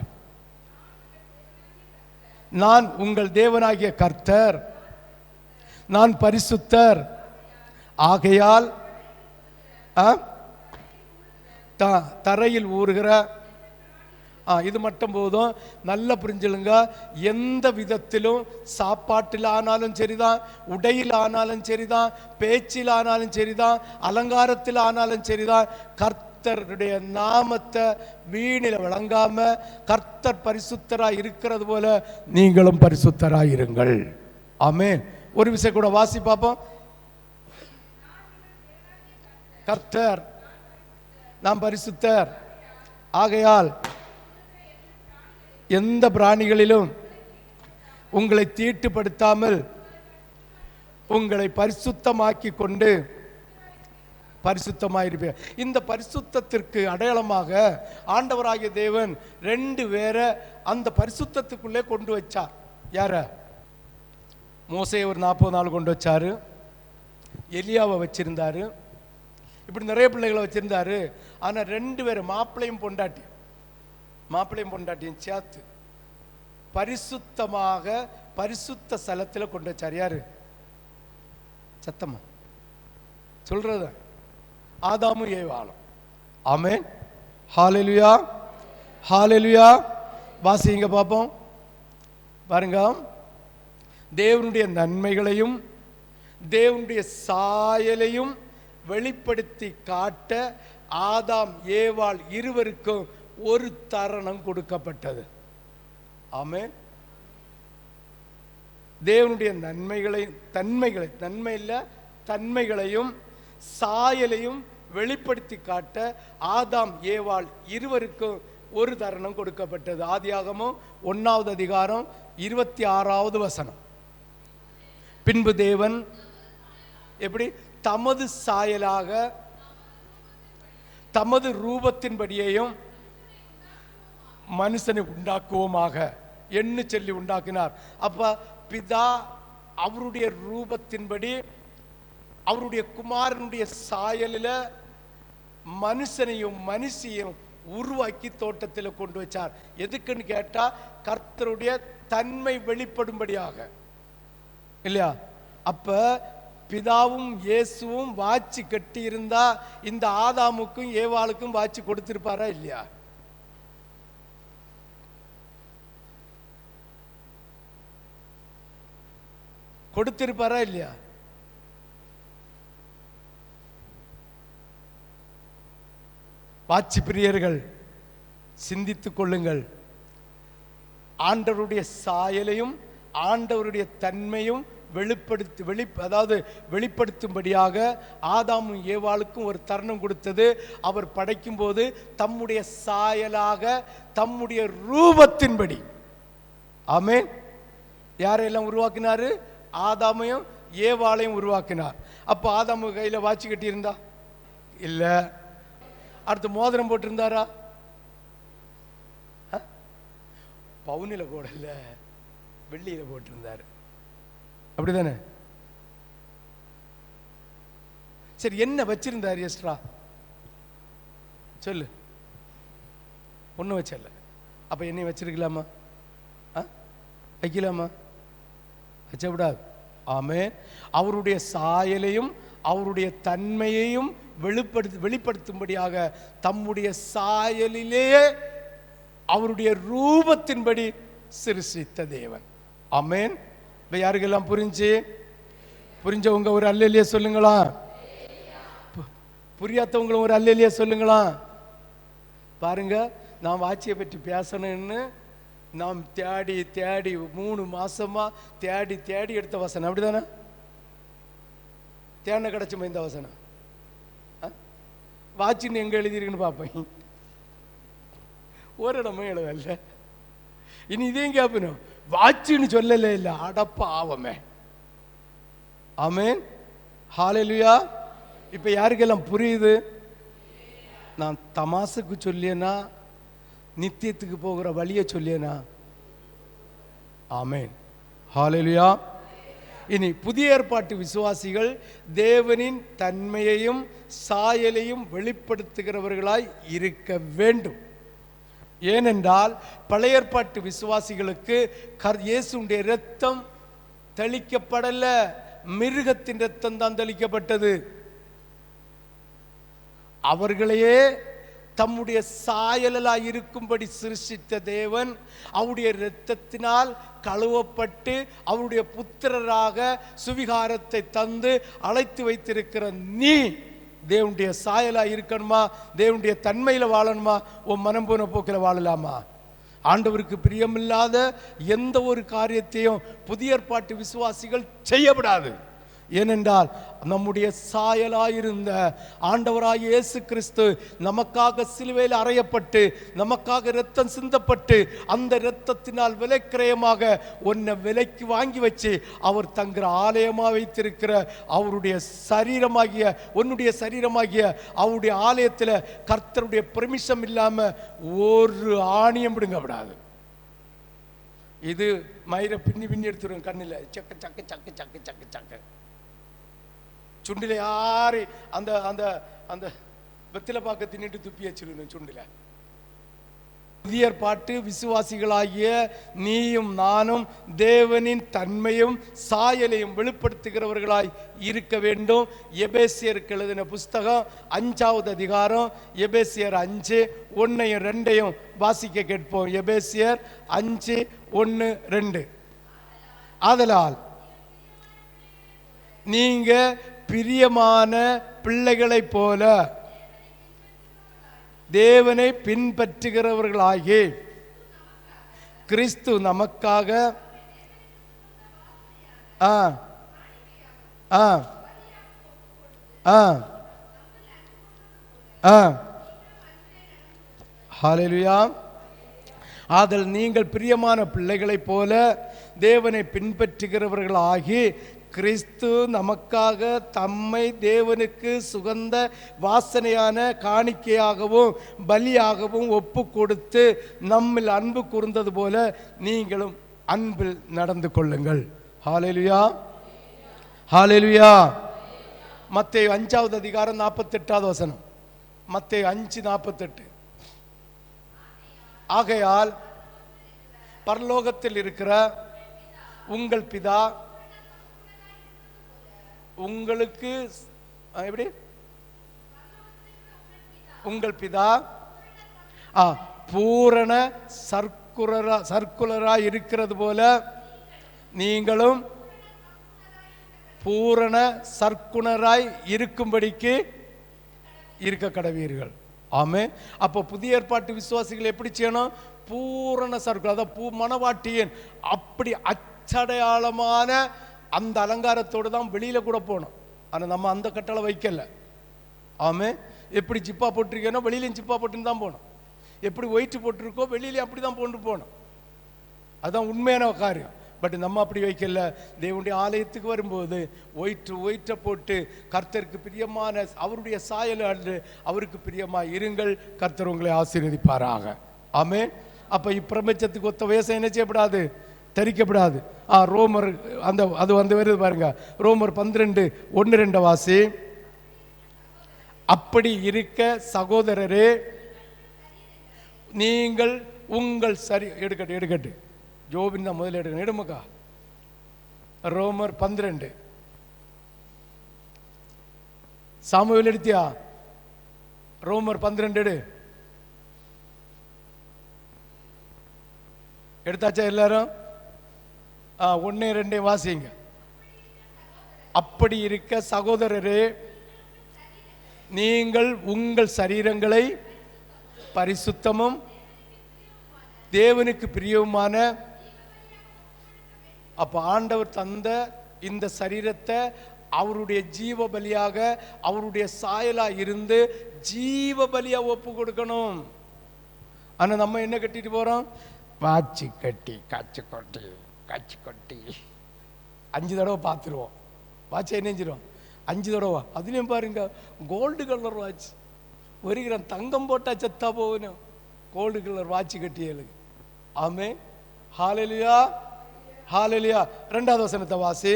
நான் உங்கள் தேவனாகிய கர்த்தர், நான் பரிசுத்தர், ஆகையால் தரையில் ஊறுகிற, இது மட்டும் போதும். நல்ல புரிஞ்சுலுங்க. எந்த விதத்திலும், சாப்பாட்டில் ஆனாலும் சரிதான், உடையில் ஆனாலும் சரிதான், பேச்சில் ஆனாலும் சரிதான், அலங்காரத்தில் ஆனாலும் சரிதான், கர்த்தருடைய நாமத்தை வீணில வழங்காம கர்த்தர் பரிசுத்தராய் இருக்கிறது போல நீங்களும் பரிசுத்தராய் இருங்கள். ஆமென். ஒரு விஷயம் கூட வாசி பார்ப்போம். கர்த்தர், நாம் பரிசுத்தர், ஆகையால் எந்த பிராணிகளிலும் உங்களை தீட்டுப்படுத்தாமல் உங்களை பரிசுத்தமாக்கி கொண்டு பரிசுத்தமாயிருப்பீர். இந்த பரிசுத்தத்திற்கு அடையாளமாக ஆண்டவராகிய தேவன் 2 பேரை அந்த பரிசுத்தத்துக்குள்ளே கொண்டு வச்சார். யார? மோசே ஒரு 40 நாள் கொண்டு வச்சாரு, எலியாவை வச்சிருந்தாரு, இப்படி நிறைய பிள்ளைகளை வச்சிருந்தாரு. ஆனால் 2 பேரை மாப்பிள்ளையும் பொண்டாட்டியும் சேர்த்து பரிசுத்தமாக பரிசுத்த ஸ்தலத்தில் கொண்டு வச்சார். யாரு? சத்தமா சொல்றது ஆதாமும் ஏவாளும். ஆமென். ஹல்லேலூயா, ஹல்லேலூயா. வாசிங்க பாப்போம். பாருங்க, தேவனுடைய நன்மைகளையும் தேவனுடைய சாயலையும் வெளிப்படுத்தி காட்ட ஆதாம் ஏவாள் இருவருக்கும் ஒரு தருணம் கொடுக்கப்பட்டது. ஆமென். தேவனுடைய தன்மைகளையும் சாயலையும் வெளிப்படுத்தி காட்ட ஆதாம் ஏவாள் இருவருக்கும் ஒரு தருணம் கொடுக்கப்பட்டது. ஆதியாகமம் 1வது அதிகாரம் 26வது வசனம். பின்பு தேவன் எப்படி தமது சாயலாக தமது ரூபத்தின்படியையும் மனுஷனை உண்டாக்குவோமாக என்று சொல்லி உண்டாக்கினார். அப்ப பிதா அவருடைய ரூபத்தின்படி அவருடைய குமாரனுடைய சாயலில் மனுஷனையும் மனுஷியும் உருவாக்கி தோட்டத்தில் கொண்டு வச்சார். எதுக்குன்னு கேட்டா கர்த்தருடைய தன்மை வெளிப்படும்படியாக, இல்லையா? அப்ப பிதாவும் இயேசுவும் வாட்சி கட்டி இருந்தா இந்த ஆதாமுக்கும் ஏவாளுக்கும் வாட்சி கொடுத்திருப்பாரா இல்லையா? கொடுத்திருப்பாரா இல்லையா? வாட்சி பிரியர்கள் சிந்தித்துக் கொள்ளுங்கள். ஆண்டவருடைய சாயலையும் ஆண்டவருடைய தன்மையும் வெளிப்படுத்தும்படியாக ஆதாமும் ஏவாளுக்கும் ஒரு தருணம் கொடுத்தது. அவர் படைக்கும் போது தம்முடைய சாயலாக தம்முடைய ரூபத்தின்படி, ஆமென், யாரையெல்லாம் உருவாக்கினாரு? ஆதாமையும் ஏவாளையும் உருவாக்கினார். அப்ப ஆதாமு கையில வாட்சி கட்டி இருந்தா இல்ல. அடுத்து மோதிரம் போட்டிருந்தாரா? பவுனில கூட இல்ல, வெள்ளியில போட்டிருந்தாரு. அப்படிதானே? சரி, என்ன வச்சிருந்தாரு எஸ்ட்ரா? சொல்லு. ஒன்றும் வச்சல. அப்ப என்னை வச்சிருக்கலாமா? வைக்கலாமா? வச்சக்கூடாது. ஆமென். அவருடைய சாயலையும் அவருடைய தன்மையையும் வெளிப்படுத்தும்படியாக தம்முடைய சாயலிலேயே அவருடைய ரூபத்தின்படி சிருஷ்டித்த தேவன். ஆமென். யாருக்கெல்லாம் புரிஞ்சவங்க ஒரு அல்லேலூயா சொல்லுங்களா? புரியாதவங்களும் ஒரு அல்லேலூயா சொல்லுங்களா? பாருங்க, நான் வாட்சியை பற்றி பேசணும்னு நாம் தேடி 3 மாசமா தேடி எடுத்த வசனம். அப்படிதானே? தேன கிடைச்சுமா இந்த வசனம்? வாட்சின்னு எங்க எழுதிருக்குன்னு பார்ப்பேன். ஒரு இடமும் எழுதல. இனி இதையும் கேட்பணும், வாட்சின்னு சொல்லல. இல்ல, அடப்பா ஆவமே. ஆமென். ஹல்லேலூயா. இப்ப யாருக்கெல்லாம் புரியுது? நான் தமாசுக்கு சொல்லியனா நித்தியத்துக்கு போகிற வழியை சொல்லியனா? ஆமென். ஹல்லேலூயா. இனி புதிய ஏற்பாட்டு விசுவாசிகள் தேவனின் தன்மையையும் சாயலையும் வெளிப்படுத்துகிறவர்களாய் இருக்க வேண்டும். ஏனென்றால் பழைய ஏற்பாட்டு விசுவாசிகளுக்கு இயேசுடைய இரத்தம் தெளிக்கப்படல, மிருகத்தின் இரத்தம் தான் தெளிக்கப்பட்டது. அவர்களையே தம்முடைய சாயலாய் இருக்கும்படி சிருஷ்டித்த தேவன் அவருடைய இரத்தத்தினால் கழுவப்பட்டு அவருடைய புத்திரராக சுவிகாரத்தை தந்து அழைத்து வைத்திருக்கிற நீ தேவனுடைய சாயலா இருக்கணுமா? தேவனுடைய தன்மையில வாழணுமா? உன் மனம் போன போக்கில் வாழலாமா? ஆண்டவருக்கு பிரியமில்லாத எந்த ஒரு காரியத்தையும் புதிய ஏற்பாட்டு விசுவாசிகள் செய்யப்படாது. ஏனென்றால் நம்முடைய சாயலாயிருந்த ஆண்டவராய் இயேசு கிறிஸ்து நமக்காக சிலுவையில் அறையப்பட்டு நமக்காக இரத்தம் சிந்தப்பட்டு அந்த இரத்தத்தினால் விலைக்கிரயமாக உன்னை விலைக்கு வாங்கி வச்சு அவர் தங்குற ஆலயமாக வைத்திருக்கிற அவருடைய சரீரமாகிய உன்னுடைய சரீரமாகிய அவருடைய ஆலயத்தில் கர்த்தருடைய பெர்மிஷன் இல்லாமல் ஒரு ஆணியம் விடுங்க விடாது. இது மயிரை பின்னி பின்னி எடுத்துருவோம் கண்ணில் சக்கு சக்கு சக்கு சக்கு சக்கு சக்கு சுண்டில யாரு அந்த அந்த அந்த வெத்தில பாக்க தின்னுட்டு துப்பி வச்சிருந்தோம் சுண்டில. புதிய ஏற்பாட்டு விசுவாசிகளாகிய நீயும் நானும் தேவனின் தன்மையும் சாயலையும் வெளிப்படுத்துகிறவர்களாய் இருக்க வேண்டும். எபேசியருக்கு எழுதின புஸ்தகம் 5வது அதிகாரம் எபேசியர் 5:1-2 வாசிக்க கேட்போம். எபேசியர் 5:1-2. ஆதலால் நீங்க பிரியமான பிள்ளைகளைப் போல தேவனை பின்பற்றுகிறவர்களாகி கிறிஸ்து நமக்காக ஹல்லேலூயா. ஆதல் நீங்கள் பிரியமான பிள்ளைகளைப் போல தேவனை பின்பற்றுகிறவர்களாகி கிறிஸ்து நமக்காக தம்மை தேவனுக்கு சுகந்த வாசனையான காணிக்கையாகவும் பலியாகவும் ஒப்பு கொடுத்து நம்மில் அன்பு கூர்ந்தது போல நீங்களும் அன்பில் நடந்து கொள்ளுங்கள். ஹல்லேலூயா, ஹல்லேலூயா. மத்தேயு 5வது அதிகாரம் 48வது வசனம். மத்தேயு 5:48. ஆகையால் பரலோகத்தில் இருக்கிற உங்கள் பிதா உங்களுக்கு எப்படி உங்கள் பிதா பூரண சர்க்குலராய் இருக்கிறது போல நீங்களும் பூரண சர்க்குணராய் இருக்கும்படிக்கு இருக்க கடவீர்கள். ஆமே. அப்போ புதிய ஏற்பாட்டு விசுவாசிகள் எப்படி செய்யணும்? பூரண சர்க்குலர், அதாவது மணவாட்டியன் அப்படி அச்சடையாளமான அந்த அலங்காரத்தோடு தான் வெளியில கூட போனோம். ஆனால் நம்ம அந்த கட்டளை வைக்கல. ஆமே. எப்படி ஜிப்பா போட்டிருக்கேனோ வெளியிலையும் ஜிப்பா போட்டுன்னு தான் போனோம். எப்படி ஒயிட்டு போட்டிருக்கோ வெளியிலையும் அப்படி தான் போட்டு போனோம். அதுதான் உண்மையான காரியம். பட் நம்ம அப்படி வைக்கல. தேவனுடைய ஆலயத்துக்கு வரும்போது ஒயிட்டை போட்டு கர்த்தருக்கு பிரியமான அவருடைய சாயல் அன்று அவருக்கு பிரியமா இருங்கள். கர்த்தர் உங்களை ஆசீர்வதிப்பாராக. ஆமே. அப்ப இப்பிரபஞ்சத்துக்கு ஒத்த வயசை என்ன செய்யப்படாது? தரிக்கப்படாது. ரோமர் அந்த அது வந்து வருது பாருங்க. ரோமர் 12:1-2 வாசி. அப்படி இருக்க சகோதரரே நீங்கள் உங்கள் சரி எடுக்கட்டு ஜோபின் தான் முதல்ல எடுக்கணும். எடுமக்கா. ரோமர் 12. சாமுவேல் எடுத்தியா? ரோமர் 12 எடு. எடுத்தாச்சா எல்லாரும்? 1-2 வாசிங்க. அப்படி இருக்க சகோதரரே நீங்கள் உங்கள் சரீரங்களை பரிசுத்தமும் தேவனுக்கு பிரியவுமான, அப்ப ஆண்டவர் தந்த இந்த சரீரத்தை அவருடைய ஜீவ பலியாக அவருடைய சாயலா இருந்து ஜீவ பலியா ஒப்பு கொடுக்கணும். ஆனா நம்ம என்ன கட்டிட்டு போறோம்? வாட்சி கட்டி காய்ச்சி கொட்டி 5 தடவை பார்த்துருவோம். வாட்சை என்ன செஞ்சிடும்? 5 தடவை. அதுலேயும் பாருங்க கோல்டு கலர் வாட்ச். வருகிறான் தங்கம் போட்டா செத்தா போகணும். கோல்டு கலர் வாட்சி கட்டியலுக்கு. ஆமே. ஹல்லேலூயா, ஹல்லேலூயா. 2வது வசனத்தை வாசி.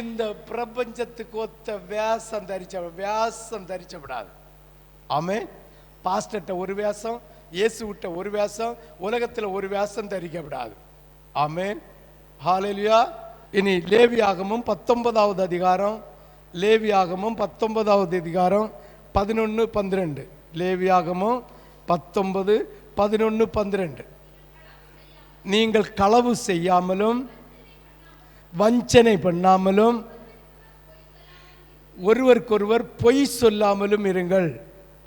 இந்த பிரபஞ்சத்துக்கு ஒத்த வேஷம் தரிச்சப்படாது. ஆமே. பாஸ்டர்ட்ட ஒரு வேஷம், இயேசு விட்ட ஒரு வேஷம், உலகத்தில் ஒரு வேஷம் தரிக்கப்படாது. ஆமென், ஹல்லேலூயா. இனி லேவியாகமும் 19வது அதிகாரம், லேவியாகமும் 19வது அதிகாரம் 11-12. லேவியாகமும் 19:11-12. நீங்கள் களவு செய்யாமலும் வஞ்சனை பண்ணாமலும் ஒருவருக்கொருவர் பொய் சொல்லாமலும் இருங்கள்.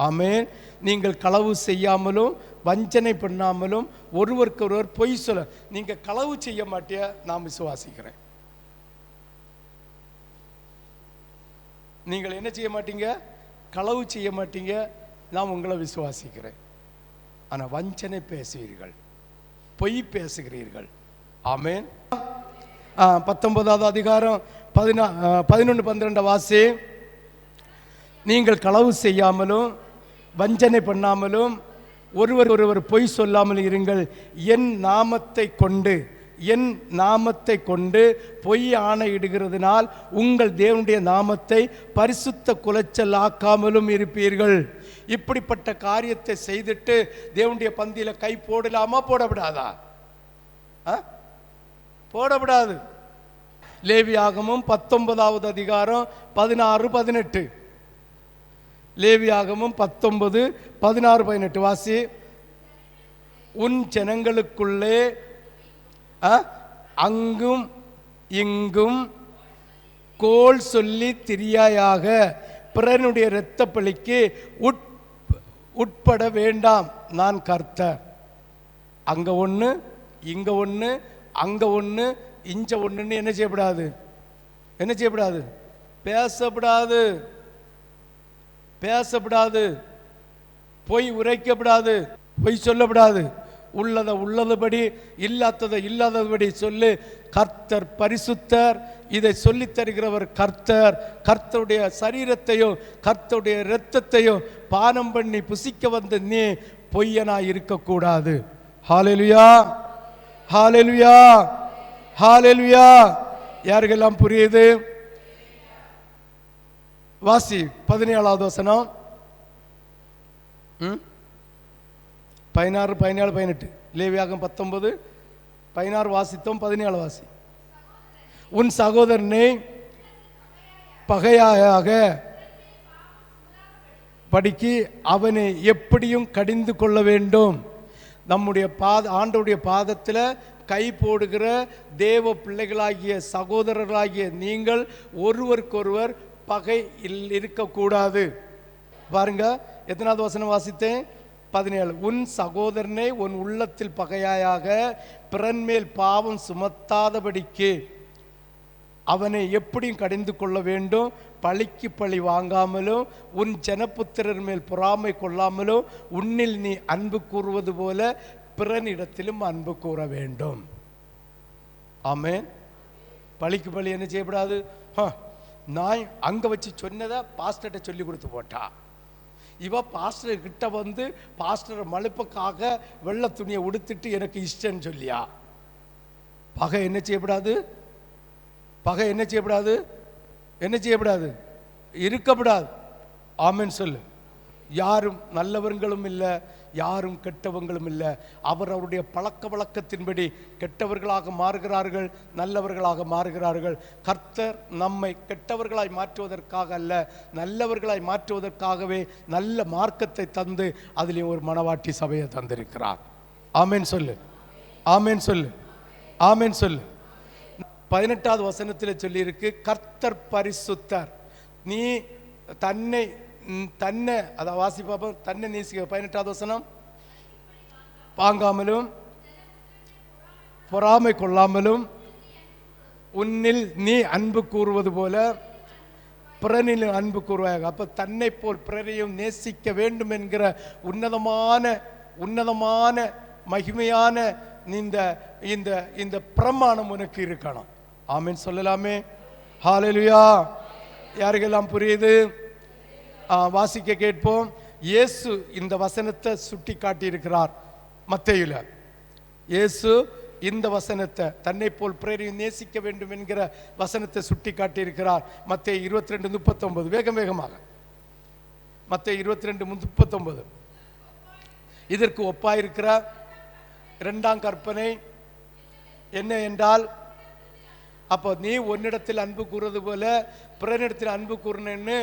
ஆமென். நீங்கள் களவு செய்யாமலும் வஞ்சனை பண்ணாமலும் ஒருவருக்கொருவர் பொய் சொல்ல. நீங்க களவு செய்ய மாட்டியா? நான் விசுவாசிக்கிறேன். நீங்கள் என்ன செய்ய மாட்டீங்க? களவு செய்ய மாட்டீங்க. நான் உங்களை விசுவாசிக்கிறேன். ஆனால் வஞ்சனை பேசுவீர்கள், பொய் பேசுகிறீர்கள். ஆமேன். 19வது அதிகாரம் 11-12 வாசி. நீங்கள் களவு செய்யாமலும் வஞ்சனை பண்ணாமலும் ஒருவர் பொய் சொல்லாமல் இருங்கள். என் நாமத்தை கொண்டு பொய் ஆணையிடுகிறதுனால் உங்கள் தேவனுடைய நாமத்தை பரிசுத்த குலைச்சல் ஆக்காமலும் இருப்பீர்கள். இப்படிப்பட்ட காரியத்தை செய்துட்டு தேவனுடைய பந்தியில கை போடலாமா? போடப்படாதா? போடப்படாது. லேவியாகமும் 19வது அதிகாரம் 16-18. லேவியாகமும் 19:16-18 வாசி. உன் ஜனங்களுக்குள்ளே அங்கும் இங்கும் கோல் சொல்லி திரியாயாக பிறனுடைய இரத்த பலிக்கு உட்பட வேண்டாம். நான் கர்த்தர். அங்க ஒண்ணு, இங்க ஒண்ணு, அங்க ஒண்ணு, இஞ்ச ஒண்ணுன்னு என்ன செய்யப்படாது? பேசப்படாது. பொய் உரைக்கப்படாது, பொய் சொல்லப்படாது. உள்ளதை உள்ளதுபடி, இல்லாததை இல்லாதபடி சொல்லு. கர்த்தர் பரிசுத்தர். இதை சொல்லித் தருகிறவர் கர்த்தர். கர்த்தருடைய சரீரத்தையும் கர்த்தருடைய இரத்தத்தையும் பானம் பண்ணி புசிக்க வந்து நீ பொய்யனாய் இருக்கக்கூடாது. ஹல்லேலூயா, ஹல்லேலூயா, ஹல்லேலூயா. யாருக்கெல்லாம் புரியுது? வாசி 17வது வசனம். 16, 17, 18. லேவியாகம் 19:16 வாசித்தோம். 17 வாசி. உன் சகோதரனை பகையாக படிக்கு அவனை எப்படியும் கடிந்து கொள்ள வேண்டும். நம்முடைய ஆண்டவருடைய பாதத்தில் கை போடுகிற தேவ பிள்ளைகளாகிய சகோதரர்களாகிய நீங்கள் ஒருவருக்கொருவர் பகை இருக்கக்கூடாது. பாருங்க, எத்தனாவது வசனம் வாசித்தேன்? 17. உன் சகோதரனை உன் உள்ளத்தில் பகையாயாக பிறன் மேல் பாவம் சுமத்தாதபடிக்கு அவனை எப்படியும் கடிந்து கொள்ள வேண்டும். பழிக்கு பழி வாங்காமலும் உன் ஜனபுத்திரர் மேல் பொறாமை கொள்ளாமலும் உன்னில் நீ அன்பு கூறுவது போல பிறனிடத்திலும் அன்பு கூற வேண்டும். ஆமென். பழிக்கு பழி என்ன செய்யப்படாது? நான் அங்க வச்சு சொன்னதை பாஸ்டர்கிட்ட சொல்லி கொடுத்து போட்டா, இவ பாஸ்டர் கிட்ட வந்து பாஸ்டர் மழுப்புக்காக வெள்ளை துணியை உடுத்துட்டு எனக்கு இஷ்டன்னு சொல்லியா? பகை என்ன செய்யப்படாது? இருக்கப்படாது. ஆமென் சொல்லு. யாரும் நல்லவர்களும் இல்லை, யாரும் கெட்டவங்களும் இல்லை. அவருடைய பழக்க வழக்கத்தின்படி கெட்டவர்களாக மாறுகிறார்கள், நல்லவர்களாக மாறுகிறார்கள். கர்த்தர் நம்மை கெட்டவர்களாய் மாற்றுவதற்காக அல்ல, நல்லவர்களாய் மாற்றுவதற்காகவே நல்ல மார்க்கத்தை தந்து அதிலே ஒரு மணவாட்டி சபையை தந்திருக்கிறார். ஆமென் சொல்லு, ஆமென் சொல்லு, ஆமென் சொல்லு. 18வது வசனத்தில் சொல்லியிருக்கு, கர்த்தர் பரிசுத்தர். நீ தன்னை அதை வாசி பார்ப்போம். தன்னை நேசிக்க. 18வது வசனம். வாங்காமலும் பொறாமை கொள்ளாமலும் உன்னில் நீ அன்பு கூறுவது போல பிறனில் அன்பு கூறுவாயாக. அப்ப தன்னை போல் பிறரையும் நேசிக்க வேண்டும் என்கிற உன்னதமான மகிமையான இந்த பிரமாணம் உனக்கு இருக்கணும். ஆமென் சொல்லலாமே. ஹல்லேலூயா. யாருக்கெல்லாம் புரியுது? வாசிக்க கேட்போம். இயேசு இந்த வசனத்தை சுட்டி காட்டியிருக்கிறார். மத்தேயுல இயேசு இந்த வசனத்தை, தன்னை போல் பிறரையும் நேசிக்க வேண்டும் என்கிற வசனத்தை சுட்டி காட்டியிருக்கிறார். மத்தேயு 22:39. வேகமாக மத்தேயு 22:39. இதற்கு ஒப்பாயிருக்கிற 2ஆம் கற்பனை என்ன என்றால், அப்போ நீ உன்னிடத்தில் அன்பு கூறுவது போல பிறனிடத்தில் அன்பு கூறணுன்னு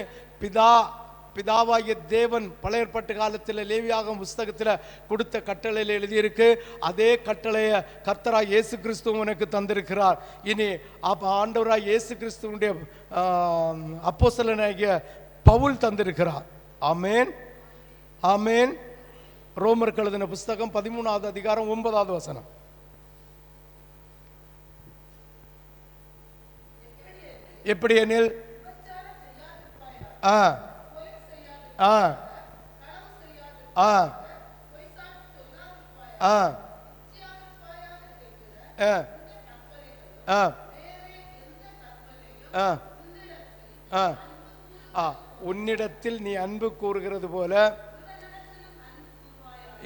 பிதாவாகிய தேவன் பழைய ஏற்பாட்டு காலத்தில் லேவியாகம புஸ்தகத்தில் கொடுத்த கட்டளையில் எழுதியிருக்கு. அதே கட்டளையை கர்த்தராய் இயேசு கிறிஸ்து உனக்கு தந்திருக்கிறார். இனி ஆண்டவராய் இயேசு கிறிஸ்துவனுடைய அப்போஸ்தலனாகிய பவுல் தந்திருக்கிறார். ஆமென், ஆமென். ரோமருக்கு எழுதின புஸ்தகம் 13வது அதிகாரம் 9வது வசனம். எப்படி எனில் ஆ ஆ ஆ ஆ ஆ ஆ ஆ ஆ ஆ உன்னிடத்தில் நீ அன்பு கூறுகிறது போல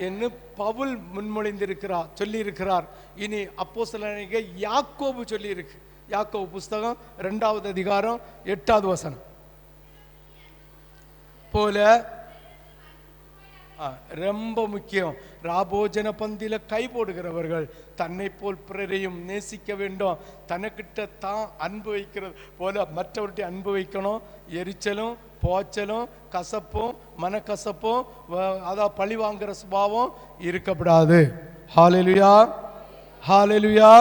என்று பவுல் முன்மொழிந்திருக்கிறார், சொல்லியிருக்கிறார். இனி அப்போஸ்தலனாகிய யாக்கோபு சொல்லியிருக்கு. யாக்கோபு புஸ்தகம் 2வது அதிகாரம் 8வது வசனம் போல ரொம்ப முக்கியம். ராபோஜன பந்தியில கை போடுகிறவர்கள் தன்னை போல் பிறரையும் நேசிக்க வேண்டும். தனக்கிட்ட தான் அன்பு வைக்கிறது போல மற்றவர்கிட்ட அன்பு வைக்கணும். எரிச்சலும் போச்சலும் கசப்பும் மனக்கசப்பும் அதான் பழி வாங்குற சுபாவம் இருக்கப்படாது. ஹல்லேலூயா, ஹல்லேலூயா,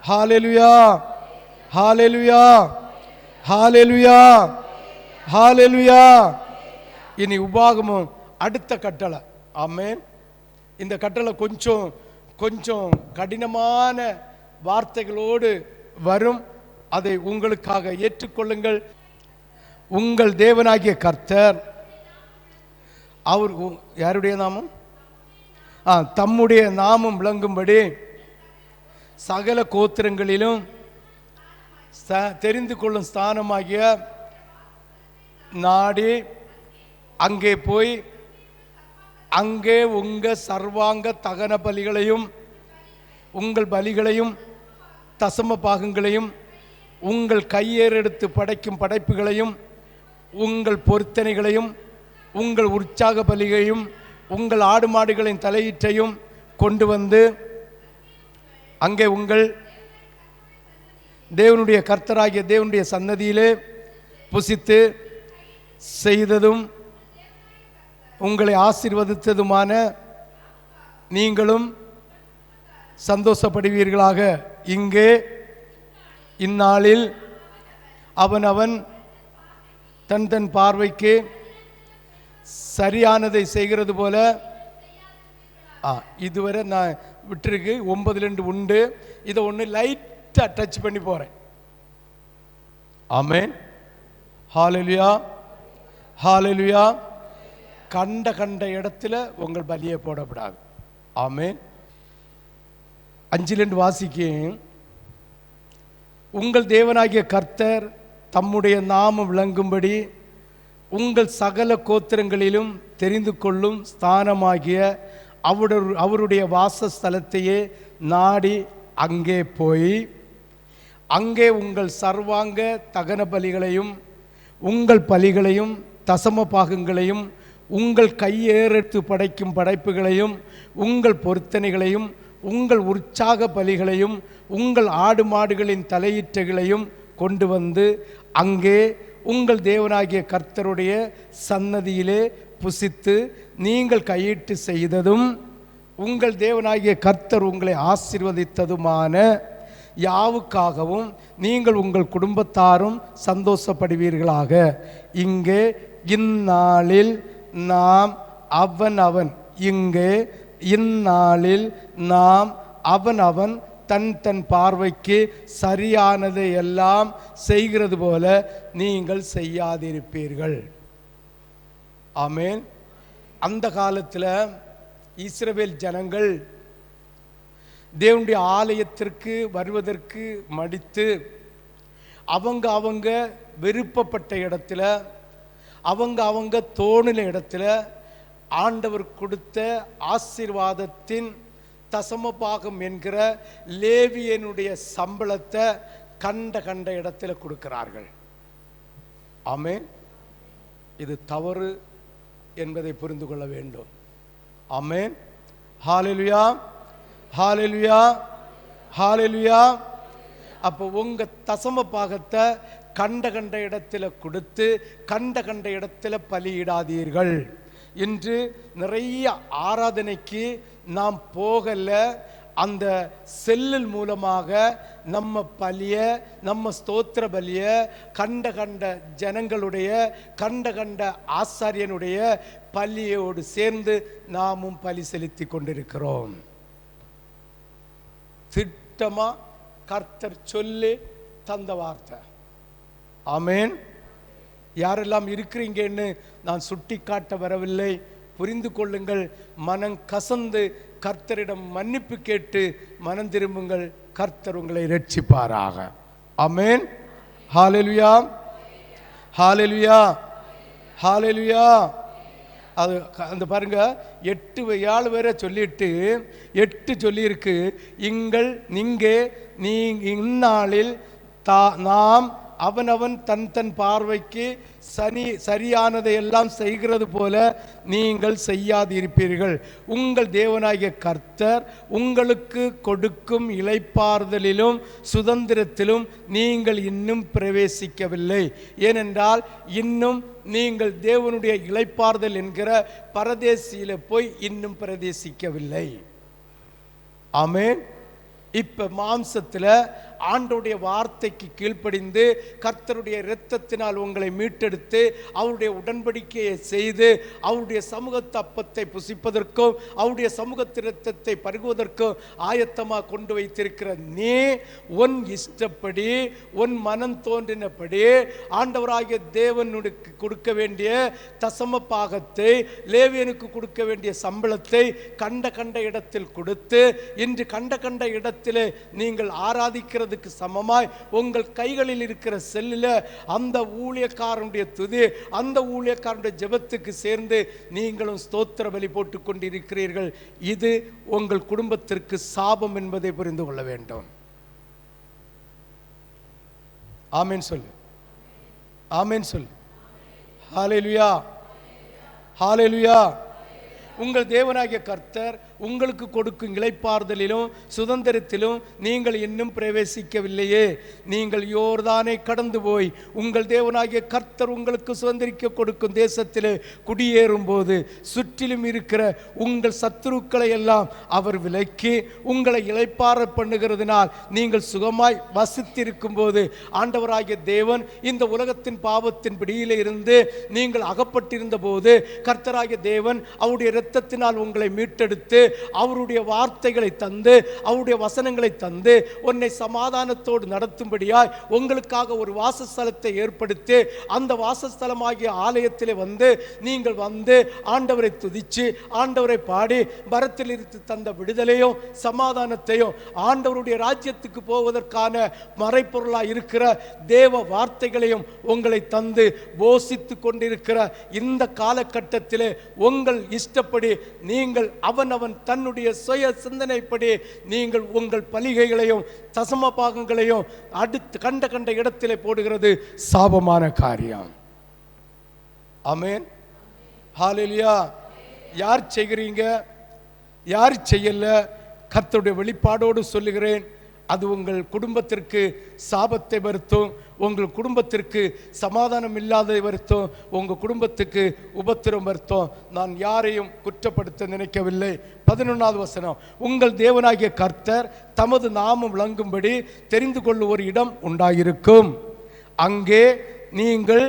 ஹல்லேலூயா, ஹல்லேலூயா, ஹல்லேலூயா, ஹல்லேலூயா. இனி உபாகமம் அடுத்த கட்டளை. ஆமென். இந்த கட்டளை கொஞ்சம் கடினமான வார்த்தைகளோடு வரும். அதை உங்களுக்காக ஏற்றுக்கொள்ளுங்கள். உங்கள் தேவனாகிய கர்த்தர், அவர் யாருடைய நாமம்? தம்முடைய நாமம் விளங்கும்படி சகல கோத்திரங்களிலும் தெரிந்து கொள்ளும் ஸ்தானமாகிய நாடி அங்கே போய் அங்கே உங்க சர்வாங்க தகன பலிகளையும் உங்கள் பலிகளையும் தசம பாகங்களையும் உங்கள் கையேறெடுத்து படைக்கும் படைப்புகளையும் உங்கள் பொருத்தனைகளையும் உங்கள் உற்சாக பலிகளையும் உங்கள் ஆடு மாடுகளின் தலையீற்றையும் கொண்டு வந்து அங்கே உங்கள் தேவனுடைய கர்த்தராகிய தேவனுடைய சன்னதியிலே புசித்து செய்ததும் உங்களை ஆசீர்வதித்ததுமான நீங்களும் சந்தோஷப்படுவீர்களாக. இங்கே இந்நாளில் அவனவன் தன் பார்வைக்கு சரியானதை செய்கிறது போல இதுவரை நான் விட்டுருக்கு 9 உண்டு. இதை ஒன்று லைட்டாக டச் பண்ணி போகிறேன். ஆமென், ஹல்லேலூயா, ஹல்லேலூயா. கண்ட இடத்துல உங்கள் பலியை போடப்படாது. ஆமென். 5 வாசிக்கும். உங்கள் தேவனாகிய கர்த்தர் தம்முடைய நாமம் விளங்கும்படி உங்கள் சகல கோத்திரங்களிலும் தெரிந்து கொள்ளும் ஸ்தானமாகிய அவருடைய வாசஸ்தலத்தையே நாடி அங்கே போய் அங்கே உங்கள் சர்வாங்க தகன பலிகளையும் உங்கள் பலிகளையும் தசம பாகங்களையும் உங்கள் கையேறெடுத்து படைக்கும் படைப்புகளையும் உங்கள் பொருத்தனைகளையும் உங்கள் உற்சாக பலிகளையும் உங்கள் ஆடு மாடுகளின் தலையீற்றைகளையும் கொண்டு வந்து அங்கே உங்கள் தேவனாகிய கர்த்தருடைய சன்னதியிலே புசித்து நீங்கள் கையிட்டு செய்ததும் உங்கள் தேவனாகிய கர்த்தர் உங்களை ஆசீர்வதித்ததுமான யாவுக்காகவும் நீங்கள் உங்கள் குடும்பத்தாரும் சந்தோஷப்படுவீர்களாக. இங்கே இந்நாளில் நாம் அவன் இங்கே இந்நாளில் நாம் அவன் தன் பார்வைக்கு சரியானதை எல்லாம் செய்கிறது போல நீங்கள் செய்யாதிருப்பீர்கள். ஆமென். அந்த காலத்தில் இஸ்ரவேல் ஜனங்கள் தேவனுடைய ஆலயத்திற்கு வருவதற்கு மடித்து அவங்க விருப்பப்பட்ட இடத்துல அவங்க தோணின இடத்துல ஆண்டவர் கொடுத்த ஆசீர்வாதத்தின் தசமபாகம் என்கிற லேவியனுடைய சம்பளத்தை கண்ட இடத்துல கொடுக்கிறார்கள். ஆமென். இது தவறு என்பதை புரிந்து கொள்ள வேண்டும். ஆமென். ஹல்லேலூயா, ஹல்லேலூயா, ஹல்லேலூயா. அப்போ உங்க தசம பாகத்தை கண்ட இடத்துல கொடுத்து கண்ட இடத்துல பலியிடாதீர்கள். இன்று நிறைய ஆராதனைக்கு நாம் போகல, அந்த செல்லில் மூலமாக நம்ம பலிய நம்ம ஸ்தோத்திர பலிய கண்ட ஜனங்களுடைய கண்ட ஆசாரியனுடைய பலியோடு சேர்ந்து நாமும் பலி செலுத்தி கொண்டிருக்கிறோம். திட்டமா கர்த்தர் சொல்லி தந்த வார்த்தை. ஆமென். யாரெல்லாம் இருக்கிறீங்கன்னு நான் சுட்டி காட்ட வரவில்லை. புரிந்து கொள்ளுங்கள். மனம் கசந்து கர்த்தரிடம் மன்னிப்பு கேட்டு மனம் திரும்புங்கள். கர்த்தர் உங்களை இரட்சிப்பாராக. ஆமென். ஹல்லேலூயா, ஹல்லேலூயா, ஹல்லேலூயா. அது அந்த பாருங்க, 8 7 பேரை சொல்லிட்டு 8 சொல்லியிருக்கு. நீ இந்நாளில் நாம் அவனவன் தன் பார்வைக்கு சரியானதை எல்லாம் செய்கிறது போல நீங்கள் செய்யாதிருப்பீர்கள். உங்கள் தேவனாகிய கர்த்தர் உங்களுக்கு கொடுக்கும் இளைப்பாறுதலிலும் சுதந்திரத்திலும் நீங்கள் இன்னும் பிரவேசிக்கவில்லை. ஏனென்றால் இன்னும் நீங்கள் தேவனுடைய இளைப்பாறுதல் என்கிற பரதேசியில போய் இன்னும் பிரவேசிக்கவில்லை. ஆமென். இப்ப மாம்சத்தில் ஆண்டவருடைய வார்த்தைக்கு கீழ்ப்படிந்து கர்த்தருடைய இரத்தத்தினால் உங்களை மீட்டெடுத்து அவருடைய உடன்படிக்கையை செய்து அவருடைய சமூகத்து அப்பத்தை புசிப்பதற்கும் அவருடைய சமூகத்து இரத்தத்தை பருகுவதற்கும் ஆயத்தமாக கொண்டு வைத்திருக்கிற நீ உன் இஷ்டப்படி உன் மனம் தோன்றினபடி ஆண்டவராகிய தேவனுக்கு கொடுக்க வேண்டிய தசம பாகத்தை, லேவியனுக்கு கொடுக்க வேண்டிய சம்பளத்தை கண்ட இடத்தில் கொடுத்து இன்று கண்ட இடத்தில் நீங்கள் ஆராதிக்கிறதுக்கு சமமாய் உங்கள் கைகளில் இருக்கிற செல்லில் அந்த ஊழியக்காரனுடைய துதி, அந்த ஊழியக்காரனுடைய ஜெபத்துக்கு சேர்ந்து நீங்களும் ஸ்தோத்திர பலி போட்டுக் கொண்டிருக்கிறீர்கள். இது உங்கள் குடும்பத்திற்கு சாபம் என்பதை புரிந்து கொள்ள வேண்டும். ஆமென் சொல்லு, ஆமென் சொல்லு. ஹல்லேலூயா, ஹல்லேலூயா. உங்கள் தேவனாகிய கர்த்தர் உங்களுக்கு கொடுக்கும் இளைப்பாறுதலிலும் சுதந்திரத்திலும் நீங்கள் இன்னும் பிரவேசிக்கவில்லையே. நீங்கள் யோர்தானை கடந்து போய் உங்கள் தேவனாகிய கர்த்தர் உங்களுக்கு சுதந்திரிக்க கொடுக்கும் தேசத்திலே குடியேறும் போது சுற்றிலும் இருக்கிற உங்கள் சத்துருக்களை எல்லாம் அவர் விலக்கி உங்களை இளைப்பாற பண்ணுகிறதுனால் நீங்கள் சுகமாய் வசித்திருக்கும் போது ஆண்டவராகிய தேவன் இந்த உலகத்தின் பாவத்தின் பிடியிலே இருந்து நீங்கள் அகப்பட்டிருந்த போது கர்த்தராகிய தேவன் அவருடைய இரத்தத்தினால் உங்களை மீட்டெடுத்து அவருடைய வார்த்தைகளை தந்து அவருடைய வசனங்களை தந்து உன்னை சமாதானத்தோடு நடத்தும்படியாய் உங்களுக்காக ஒரு வாசஸ்தலத்தை ஏற்படுத்தி அந்த வாசஸ்தலமாகிய ஆலயத்திலே நீங்கள் வந்து ஆண்டவரை துதிச்சு ஆண்டவரை பாடி பரத்தில் இருந்து தந்த விடுதலையும் சமாதானத்தையும் ஆண்டவருடைய ராஜ்யத்துக்கு போவதற்கான மறைப்பொருளாய் இருக்கிற தேவ வார்த்தைகளையும் உங்களை தந்து போஷித்து கொண்டிருக்கிற இந்த காலகட்டத்திலே உங்கள் இஷ்டப்படி நீங்கள் அவன் தன்னுடைய சுய சிந்தனைப்படி நீங்கள் உங்கள் பலிகைகளையும் தசம பாகங்களையும் அடுத்து கண்ட இடத்திலே போடுகிறது சாபமான காரியம். ஆமென். ஹல்லேலூயா. யார் செய்கிறீங்க, யார் செய்யல, கர்த்தருடைய வெளிப்பாடோடு சொல்லுகிறேன். அது உங்கள் குடும்பத்திற்கு சாபத்தை வருத்தும், உங்கள் குடும்பத்திற்கு சமாதானம் இல்லாததை வருத்தும், உங்கள் குடும்பத்துக்கு உபத்திரம் வருத்தும். நான் யாரையும் குற்றப்படுத்த நினைக்கவில்லை. 11வது வசனம், உங்கள் தேவனாகிய கர்த்தர் தமது நாமம் விளங்கும்படி தெரிந்து கொள்ளும் ஒரு இடம் உண்டாயிருக்கும். அங்கே நீங்கள்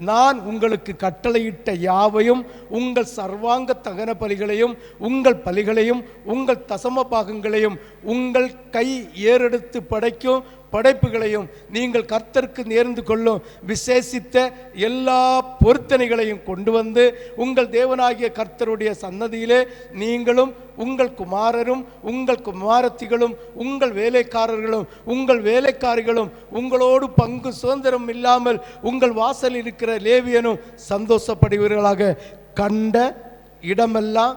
நான் உங்களுக்கு கட்டளையிட்ட யாவையும் உங்கள் சர்வாங்க தகன பலிகளையும் உங்கள் பலிகளையும் உங்கள் தசம பாகங்களையும் உங்கள் கை ஏறெடுத்து படைக்கும் படைப்புகளையும் நீங்கள் கர்த்தருக்கு நேர்ந்து கொள்ளும் விசேஷித்த எல்லா பொருத்தனைகளையும் கொண்டு வந்து உங்கள் தேவனாகிய கர்த்தருடைய சன்னதியிலே நீங்களும் உங்கள் குமாரரும் உங்கள் குமாரத்திகளும் உங்கள் வேலைக்காரர்களும் உங்கள் வேலைக்காரிகளும் உங்களோடு பங்கு சுதந்திரம் இல்லாமல் உங்கள் வாசல் இருக்கிற லேவியனும் சந்தோஷப்படுவீர்களாக. கண்ட இடமெல்லாம்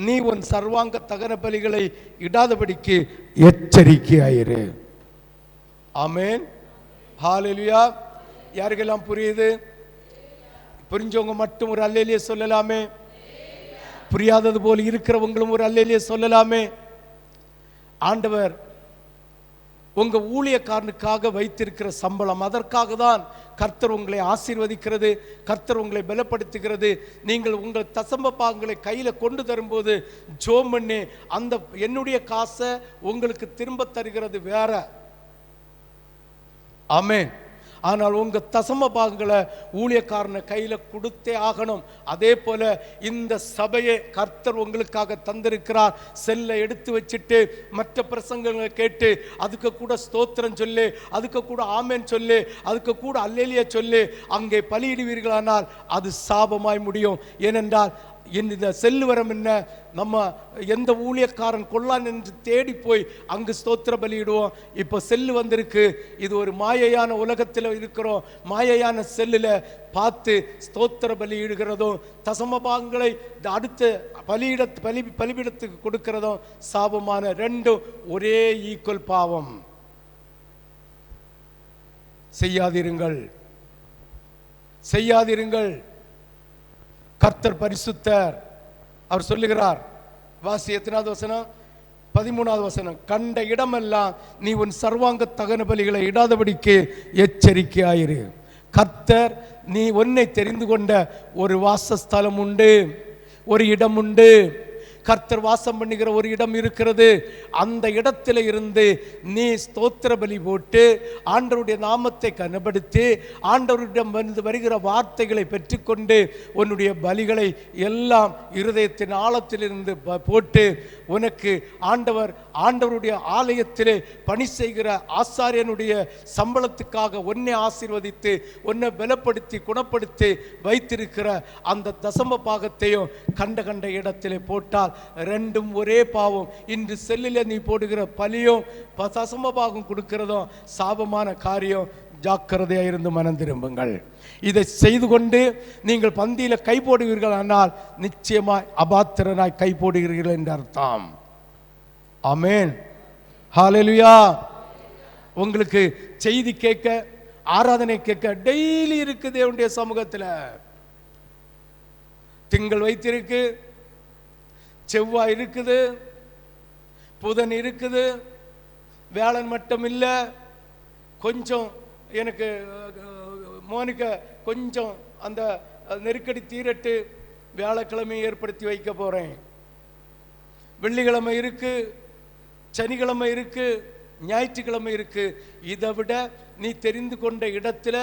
நீ உன் சர்வாங்க தகன பலிகளை இடாதபடிக்கு எச்சரிக்கையாயிரு. ஆமென். ஹல்லேலூயா. யாருக்கெல்லாம் புரியுது? புரிஞ்சவங்க மட்டும் ஒரு அல்லேலூயா சொல்லலாமே. புரியாதது போல் இருக்கிறவங்களும் ஒரு அல்லேலூயா சொல்லலாமே. ஆண்டவர் உங்க ஊழியக்காரனுக்காக வைத்திருக்கிற சம்பளம், அதற்காக தான் கர்த்தர் உங்களை ஆசீர்வதிக்கிறது, கர்த்தர் உங்களை பலப்படுத்துகிறது. நீங்கள் உங்கள் தசம பாகங்களை கையில் கொண்டு தரும்போது ஜோம் பண்ணி அந்த என்னுடைய காசை உங்களுக்கு திரும்ப தருகிறது வேற. ஆமென். ஆனால் உங்கள் தசம பாகங்களை ஊழியக்காரனை கையில் கொடுத்தே ஆகணும். அதே போல் இந்த சபையை கர்த்தர் உங்களுக்காக தந்திருக்கிறார். செல்லை எடுத்து வச்சுட்டு மற்ற பிரசங்கங்களை கேட்டு அதுக்கு கூட ஸ்தோத்திரம் சொல்லு, அதுக்கு கூட ஆமேன் சொல்லு, அதுக்கு கூட அல்லேலியா சொல்லு அங்கே பலியிடுவீர்களானால் அது சாபமாய் முடியும். ஏனென்றால் இந்த செல்லுவரம் என்ன, நம்ம எந்த ஊழியக்காரன் கொள்ளான் என்று தேடி போய் அங்கு ஸ்தோத்திர பலியிடுவோம். இப்போ செல்லு வந்திருக்கு, இது ஒரு மாயையான உலகத்தில் இருக்கிறோம். மாயையான செல்லில் பார்த்து ஸ்தோத்திர பலியிடுகிறதும் தசமபாகங்களை அடுத்த பலிபீடத்துக்கு கொடுக்கிறதும் சாபமான ரெண்டும் ஒரே ஈக்குவல் பாவம். செய்யாதிருங்கள், செய்யாதிருங்கள். கர்த்தர் பரிசுத்தர். அவர் சொல்லுகிறார், வாசி எத்தனாவது வசனம்? 13வது வசனம். கண்ட இடமெல்லாம் நீ உன் சர்வாங்க தகன பலிகளை இடாதபடிக்கு எச்சரிக்கையாயிரு. கர்த்தர் நீ உன்னை தெரிந்து கொண்ட ஒரு வாசஸ்தலம் உண்டு, ஒரு இடம் உண்டு. கர்த்தர் வாசம் பண்ணுகிற ஒரு இடம் இருக்கிறது. அந்த இடத்துல இருந்து நீ ஸ்தோத்திர பலி போட்டு ஆண்டவருடைய நாமத்தை கனப்படுத்தி ஆண்டவரிடம் வந்து வருகிற வார்த்தைகளை பெற்றுக்கொண்டு உன்னுடைய பலிகளை எல்லாம் இருதயத்தின் ஆழத்திலிருந்து போட்டு உனக்கு ஆண்டவருடைய ஆலயத்திலே பணி செய்கிற ஆசாரியனுடைய சம்பளத்துக்காக உன்னை ஆசீர்வதித்து உன்னை பலப்படுத்தி குணப்படுத்தி வைத்திருக்கிற அந்த தசம பாகத்தையும் கண்ட இடத்திலே போட்டால் ரெண்டும் ஒரே பாவம். இன்று செல்லில் நீ போடுகிற பலியும் தசம பாகம் கொடுக்கிறதும் சாபமான காரியம். ஜாக்கிரதையாக இருந்து மனம் திரும்புங்கள். இதை செய்து கொண்டு நீங்கள் பந்தியில் கை போடுவீர்கள் ஆனால் நிச்சயமாய் அபாத்திரனாய் கை போடுகிறீர்கள் என்று அர்த்தம். ஆமென், ஹல்லேலூயா. உங்களுக்கு செய்தி கேட்க, ஆராதனை கேட்க டெய்லி இருக்குது தேவனுடைய சமூகத்தில். திங்கள் வைத்திருக்கு, செவ்வாய் இருக்குது, புதன் இருக்குது. வேளன் மட்டும் இல்லை, கொஞ்சம் எனக்கு மோனிக்க கொஞ்சம் அந்த நெருக்கடி தீரட்டு வியாழக்கிழமையை ஏற்படுத்தி வைக்க போகிறேன். வெள்ளிக்கிழமை இருக்கு, சனிக்கிழமை இருக்கு, ஞாயிற்றுக்கிழமை இருக்கு. இதை விட நீ தெரிந்து கொண்ட இடத்துல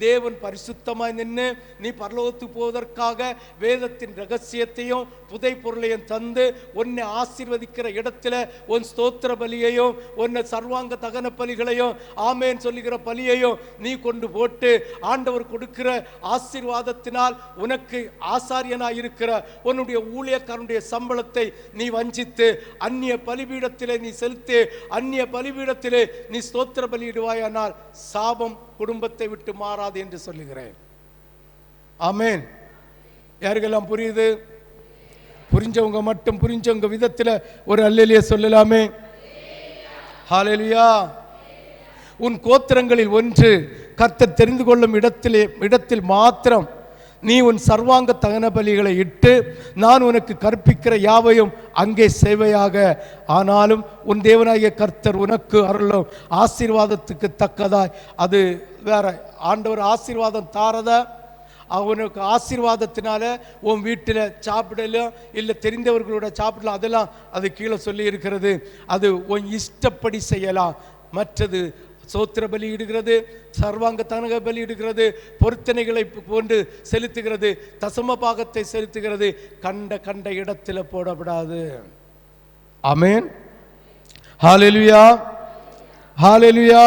தேவன் பரிசுத்தமாய் நின்று நீ பரலோகத்துக்கு போவதற்காக வேதத்தின் ரகசியத்தையும் புதை பொருளையும் தந்து உன்னை ஆசீர்வதிக்கிற இடத்துல உன் ஸ்தோத்திர பலியையும் உன்னை சர்வாங்க தகன பலிகளையும் ஆமேன் சொல்லுகிற பலியையும் நீ கொண்டு போட்டு ஆண்டவர் கொடுக்கிற ஆசீர்வாதத்தினால் உனக்கு ஆசாரியனாய் இருக்கிற உன்னுடைய ஊழியக்காரனுடைய சம்பளத்தை நீ வஞ்சித்து அந்நிய பலிபீடத்திலே நீ செலுத்தி அந்நிய பலிபீடத்திலே நீ ஸ்தோத்திர பலியிடுவாயானால் சாபம் குடும்பத்தை விட்டு மாறாது என்று சொல்லுகிறேன். ஆமென். யாருக்கெல்லாம் புரியுது? புரிஞ்சவங்க மட்டும் புரிஞ்சவங்க விதத்தில் ஒரு அல்லேலூயா சொல்லலாமே. ஹல்லேலூயா. உன் கோத்திரங்களில் ஒன்று கர்த்தர் தெரிந்து கொள்ளும் இடத்தில் மாத்திரம் நீ உன் சர்வாங்க தகன பலிகளை இட்டு நான் உனக்கு கற்பிக்கிற யாவையும் அங்கே சேவையாக. ஆனாலும் உன் தேவனாகிய கர்த்தர் உனக்கு அருளும் ஆசீர்வாதத்துக்கு தக்கதாய் அது வேற. ஆண்டவர் ஆசீர்வாதம் தாரத அவனுக்கு ஆசீர்வாதத்தினால உன் வீட்டில் சாப்பிடலாம், இல்லை தெரிந்தவர்களோட சாப்பிடலாம், அதெல்லாம் அது கீழே சொல்லி இருக்கிறது. அது உன் இஷ்டப்படி செய்யலாம். மற்றது சோத்திர பலியிடுகிறது, சர்வாங்க தகன பலியிடுகிறது, பொருத்தனைகளை போன்று செலுத்துகிறது, தசம பாகத்தை செலுத்துகிறது. கண்ட இடத்துல போடப்படாது. ஆமென், ஹல்லேலூயா, ஹல்லேலூயா.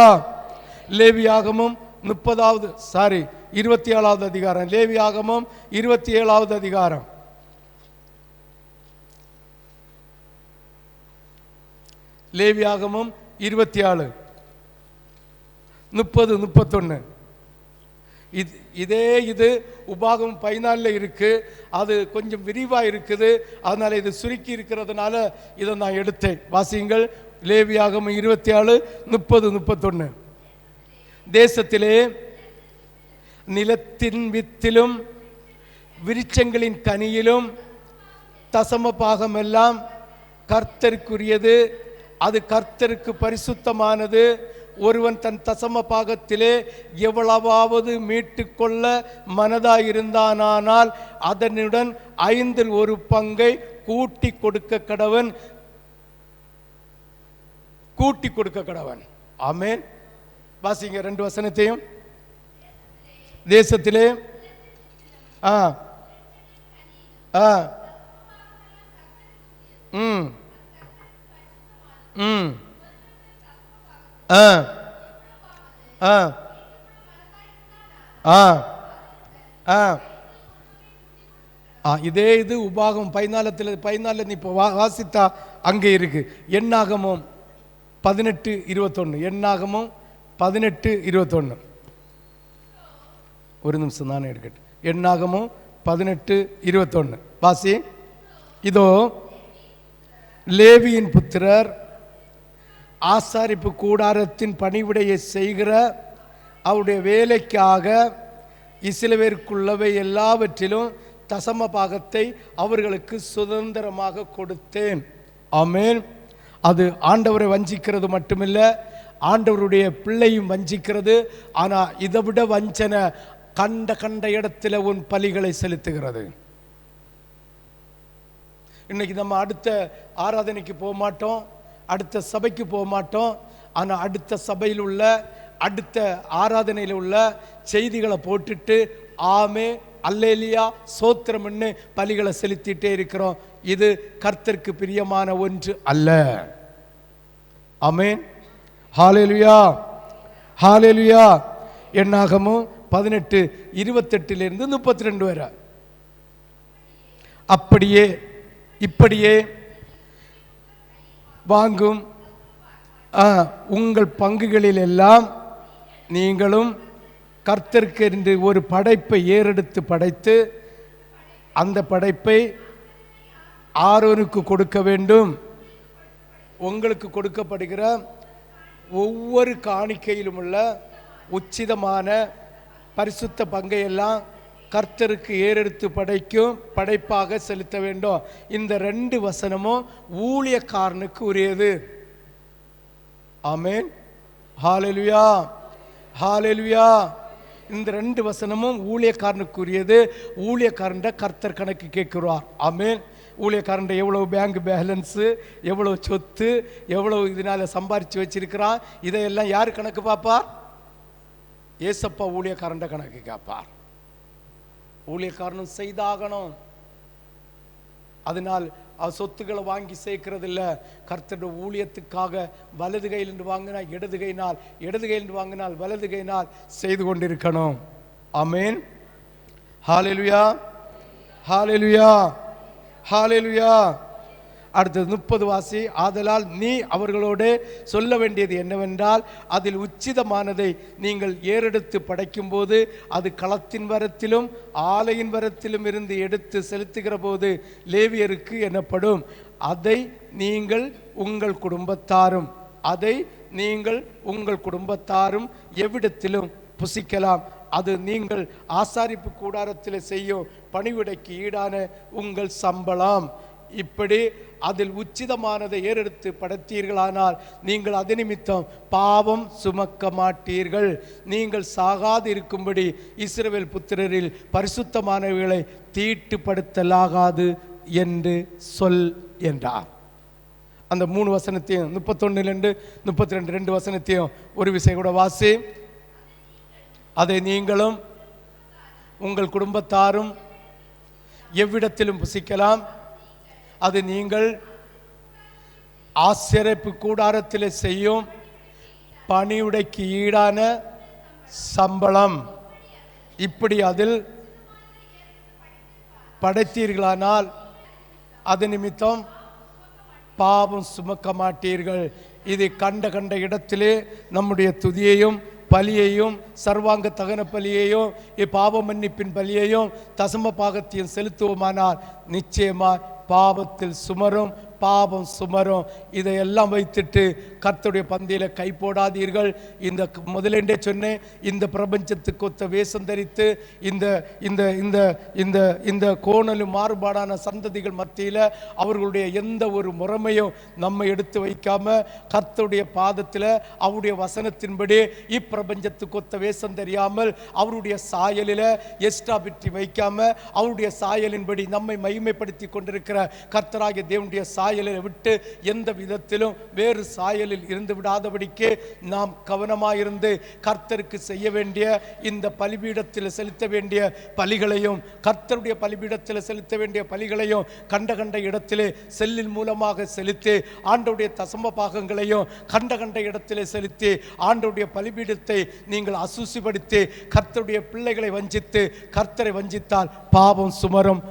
லேவியாகமம் 27வது அதிகாரம். லேவியாகமம் 27வது அதிகாரம். லேவியாகமம் 27 30-31. இது உபாகம் 14 இருக்கு. அது கொஞ்சம் விரிவாக இருக்குது, அதனால இது சுருக்கி இருக்கிறதுனால இதை நான் எடுத்தேன். வாசியுங்கள். லேவியாகமம் 27:30-31. தேசத்திலே நிலத்தின் வித்திலும் விருட்சங்களின் கனியிலும் தசம பாகம் எல்லாம் கர்த்தருக்குரியது, அது கர்த்தருக்கு பரிசுத்தமானது. ஒருவன் தன் தசம பாகத்திலே எவ்வளவாவது மீட்டு கொள்ள மனதாயிருந்தானால் அதனுடன் 1/5 பங்கை கூட்டி கொடுக்க கடவன். ஆமென். வாசிங்க 2 வசனத்தையும். தேசத்திலே ஆ ஆ ம் ம் ஆ ஆ ஆ ஆ இதே இது உபாகம் 14 நீ இப்போ வாசித்தா அங்கே இருக்கு. எண்ணாகமும் 18:21. எண்ணாகமும் 18:21. ஒரு நிமிஷம் தானே எடுக்கட்டும். எண்ணாகமும் 18:21 வாசி. இதோ லேவியின் புத்திரர் ஆசாரிப்பு கூடாரத்தின் பணிவிடையை செய்கிற அவருடைய வேலைக்காக இஸ்ரவேலுக்குள்ளவை எல்லாவற்றிலும் தசம பாகத்தை அவர்களுக்கு சுதந்திரமாக கொடுத்தேன். ஆமென். அது ஆண்டவரை வஞ்சிக்கிறது மட்டுமில்ல, ஆண்டவருடைய பிள்ளையும் வஞ்சிக்கிறது. ஆனால் இதை விட வஞ்சனை கண்ட இடத்துல உன் பலிகளை செலுத்துகிறது. இன்னைக்கு நம்ம அடுத்த ஆராதனைக்கு போக மாட்டோம், அடுத்த சபைக்கு போக மாட்டோம். ஆனால் அடுத்த சபையில் உள்ள அடுத்த ஆராதனையில் உள்ள செய்திகளை போட்டுட்டு ஆமே அல்லேலியா சோத்திரம்னு பலிகளை செலுத்திட்டே இருக்கிறோம். இது கர்த்தருக்கு பிரியமான ஒன்று அல்ல. ஆமென். ஹல்லேலூயா, ஹல்லேலூயா. எண்ணாகமும் 18:28 32 வரை. அப்படியே இப்படியே வாங்கும் உங்கள் பங்குகளில் எல்லாம் நீங்களும் கர்த்தருக்கு என்று ஒரு படைப்பை ஏறெடுத்து படைத்து அந்த படைப்பை ஆரோனுக்கு கொடுக்க வேண்டும். உங்களுக்கு கொடுக்கப்படுகிற ஒவ்வொரு காணிக்கையிலும் உள்ள உச்சிதமான பரிசுத்த பங்கையெல்லாம் கர்த்தருக்கு ஏறெடுத்து படைப்பாக செலுத்த வேண்டும். இந்த 2 வசனமும் ஊழியக்காரனுக்கு உரியது. ஆமென். ஹல்லேலூயா, ஹல்லேலூயா. இந்த 2 வசனமும் ஊழியக்காரனுக்குரியது. ஊழியக்காரன் கர்த்தர் கணக்கு கேட்கிறார். ஆமென். ஊழியக்காரன் எவ்வளவு பேங்க் பேலன்ஸு, எவ்வளவு சொத்து, எவ்வளவு இதனால சம்பாரிச்சு வச்சிருக்கிறான், இதையெல்லாம் யார் கணக்கு பார்ப்பார்? ஏசப்பா ஊழியக்காரன் கணக்கு கேட்பார். ஊழியக்காரனும் செய்தாகணும். அதனால் சொத்துக்களை வாங்கி சேர்க்கிறது இல்லை. கர்த்தருடைய ஊழியத்துக்காக வலது கையில் வாங்கினா இடது கையினால், இடது கையில் வாங்கினால் வலது கையினால் செய்து கொண்டிருக்கணும். ஆமென். ஹல்லேலூயா, ஹல்லேலூயா, ஹல்லேலூயா. அடுத்தது 30 வாசி. ஆதலால் நீ அவர்களோடு சொல்ல வேண்டியது என்னவென்றால், அதில் உச்சிதமானதை நீங்கள் ஏறெடுத்து படைக்கும் போது அது களத்தின் வரத்திலும் ஆலையின் வரத்திலும் இருந்து எடுத்து செலுத்துகிற போது லேவியருக்கு எனப்படும். அதை நீங்கள் உங்கள் குடும்பத்தாரும் எவ்விடத்திலும் புசிக்கலாம். அது நீங்கள் ஆசாரிப்பு கூடாரத்தில் செய்யும் பணிவிடைக்கு ஈடான உங்கள் சம்பளம். இப்படி அதில் உச்சிதமானதை ஏறெடுத்து படைத்தீர்களானால் நீங்கள் அது நிமித்தம் பாவம் சுமக்க மாட்டீர்கள். நீங்கள் சாகாது இருக்கும்படி இஸ்ரவேல் புத்திரரில் பரிசுத்தமானவர்களை தீட்டுப்படுத்தலாகாது என்று சொல் என்றார். அந்த 3 வசனத்தையும் 31 32 2 வசனத்தையும் ஒரு விஷயம் கூட வாசி. அதை நீங்களும் உங்கள் குடும்பத்தாரும் எவ்விடத்திலும் புசிக்கலாம். அது நீங்கள் ஆசரிப்பு கூடாரத்தில் செய்யும் பணிவுடைக்கு ஈடான சம்பளம். இப்படி அதில் படைத்தீர்களானால் அது நிமித்தம் பாவம் சுமக்க மாட்டீர்கள். இது கண்ட இடத்திலே நம்முடைய துதியையும் பலியையும் சர்வாங்க தகன பலியையும் பாவ மன்னிப்பின் பலியையும் தசம பாகத்தையும் செலுத்துவோமானால் நிச்சயமா பாவத்தில் பாவம் சுமரும். இதையெல்லாம் வைத்துட்டு கர்த்தருடைய பந்தியில கை போடாதீர்கள். இந்த முதலேண்டே சொன்னேன், இந்த பிரபஞ்சத்துக்கு ஒத்த வேஷம் தரித்து இந்த இந்த இந்த இந்த இந்த கோணலும் மாறுபாடான சந்ததிகள் மத்தியில் அவர்களுடைய எந்த ஒரு முறைமையும் நம்ம எடுத்து வைக்காம கர்த்தருடைய பாதத்தில் அவருடைய வசனத்தின்படி இப்பிரபஞ்சத்துக்கு ஒத்த வேஷம் தெரியாமல் அவருடைய சாயலில் எஸ்டா பிற்றி வைக்காம அவருடைய சாயலின்படி நம்மை மகிமைப்படுத்தி கொண்டிருக்கிற கர்த்தராகிய தேவனுடைய சாயலில் விட்டு எந்த விதத்திலும் வேறு சாயலில் இருந்து விடாதபடிக்கு நாம் கவனமாயிருந்து கர்த்தருக்கு செய்ய வேண்டிய இந்த பலிபீடத்தில் செலுத்த வேண்டிய பலிகளையும் கர்த்தருடைய பலிபீடத்தில் செலுத்த வேண்டிய பலிகளையும் கண்ட கண்ட இடத்திலே செல்லின் மூலமாக செலுத்தி ஆண்டவருடைய தசம பாகங்களையும் கண்ட கண்ட இடத்திலே செலுத்தி ஆண்டவருடைய பலிபீடத்தை நீங்கள் அசுசிப்படுத்தி கர்த்தருடைய பிள்ளைகளை வஞ்சித்து கர்த்தரை வஞ்சித்தால் பாவம் சுமரும்.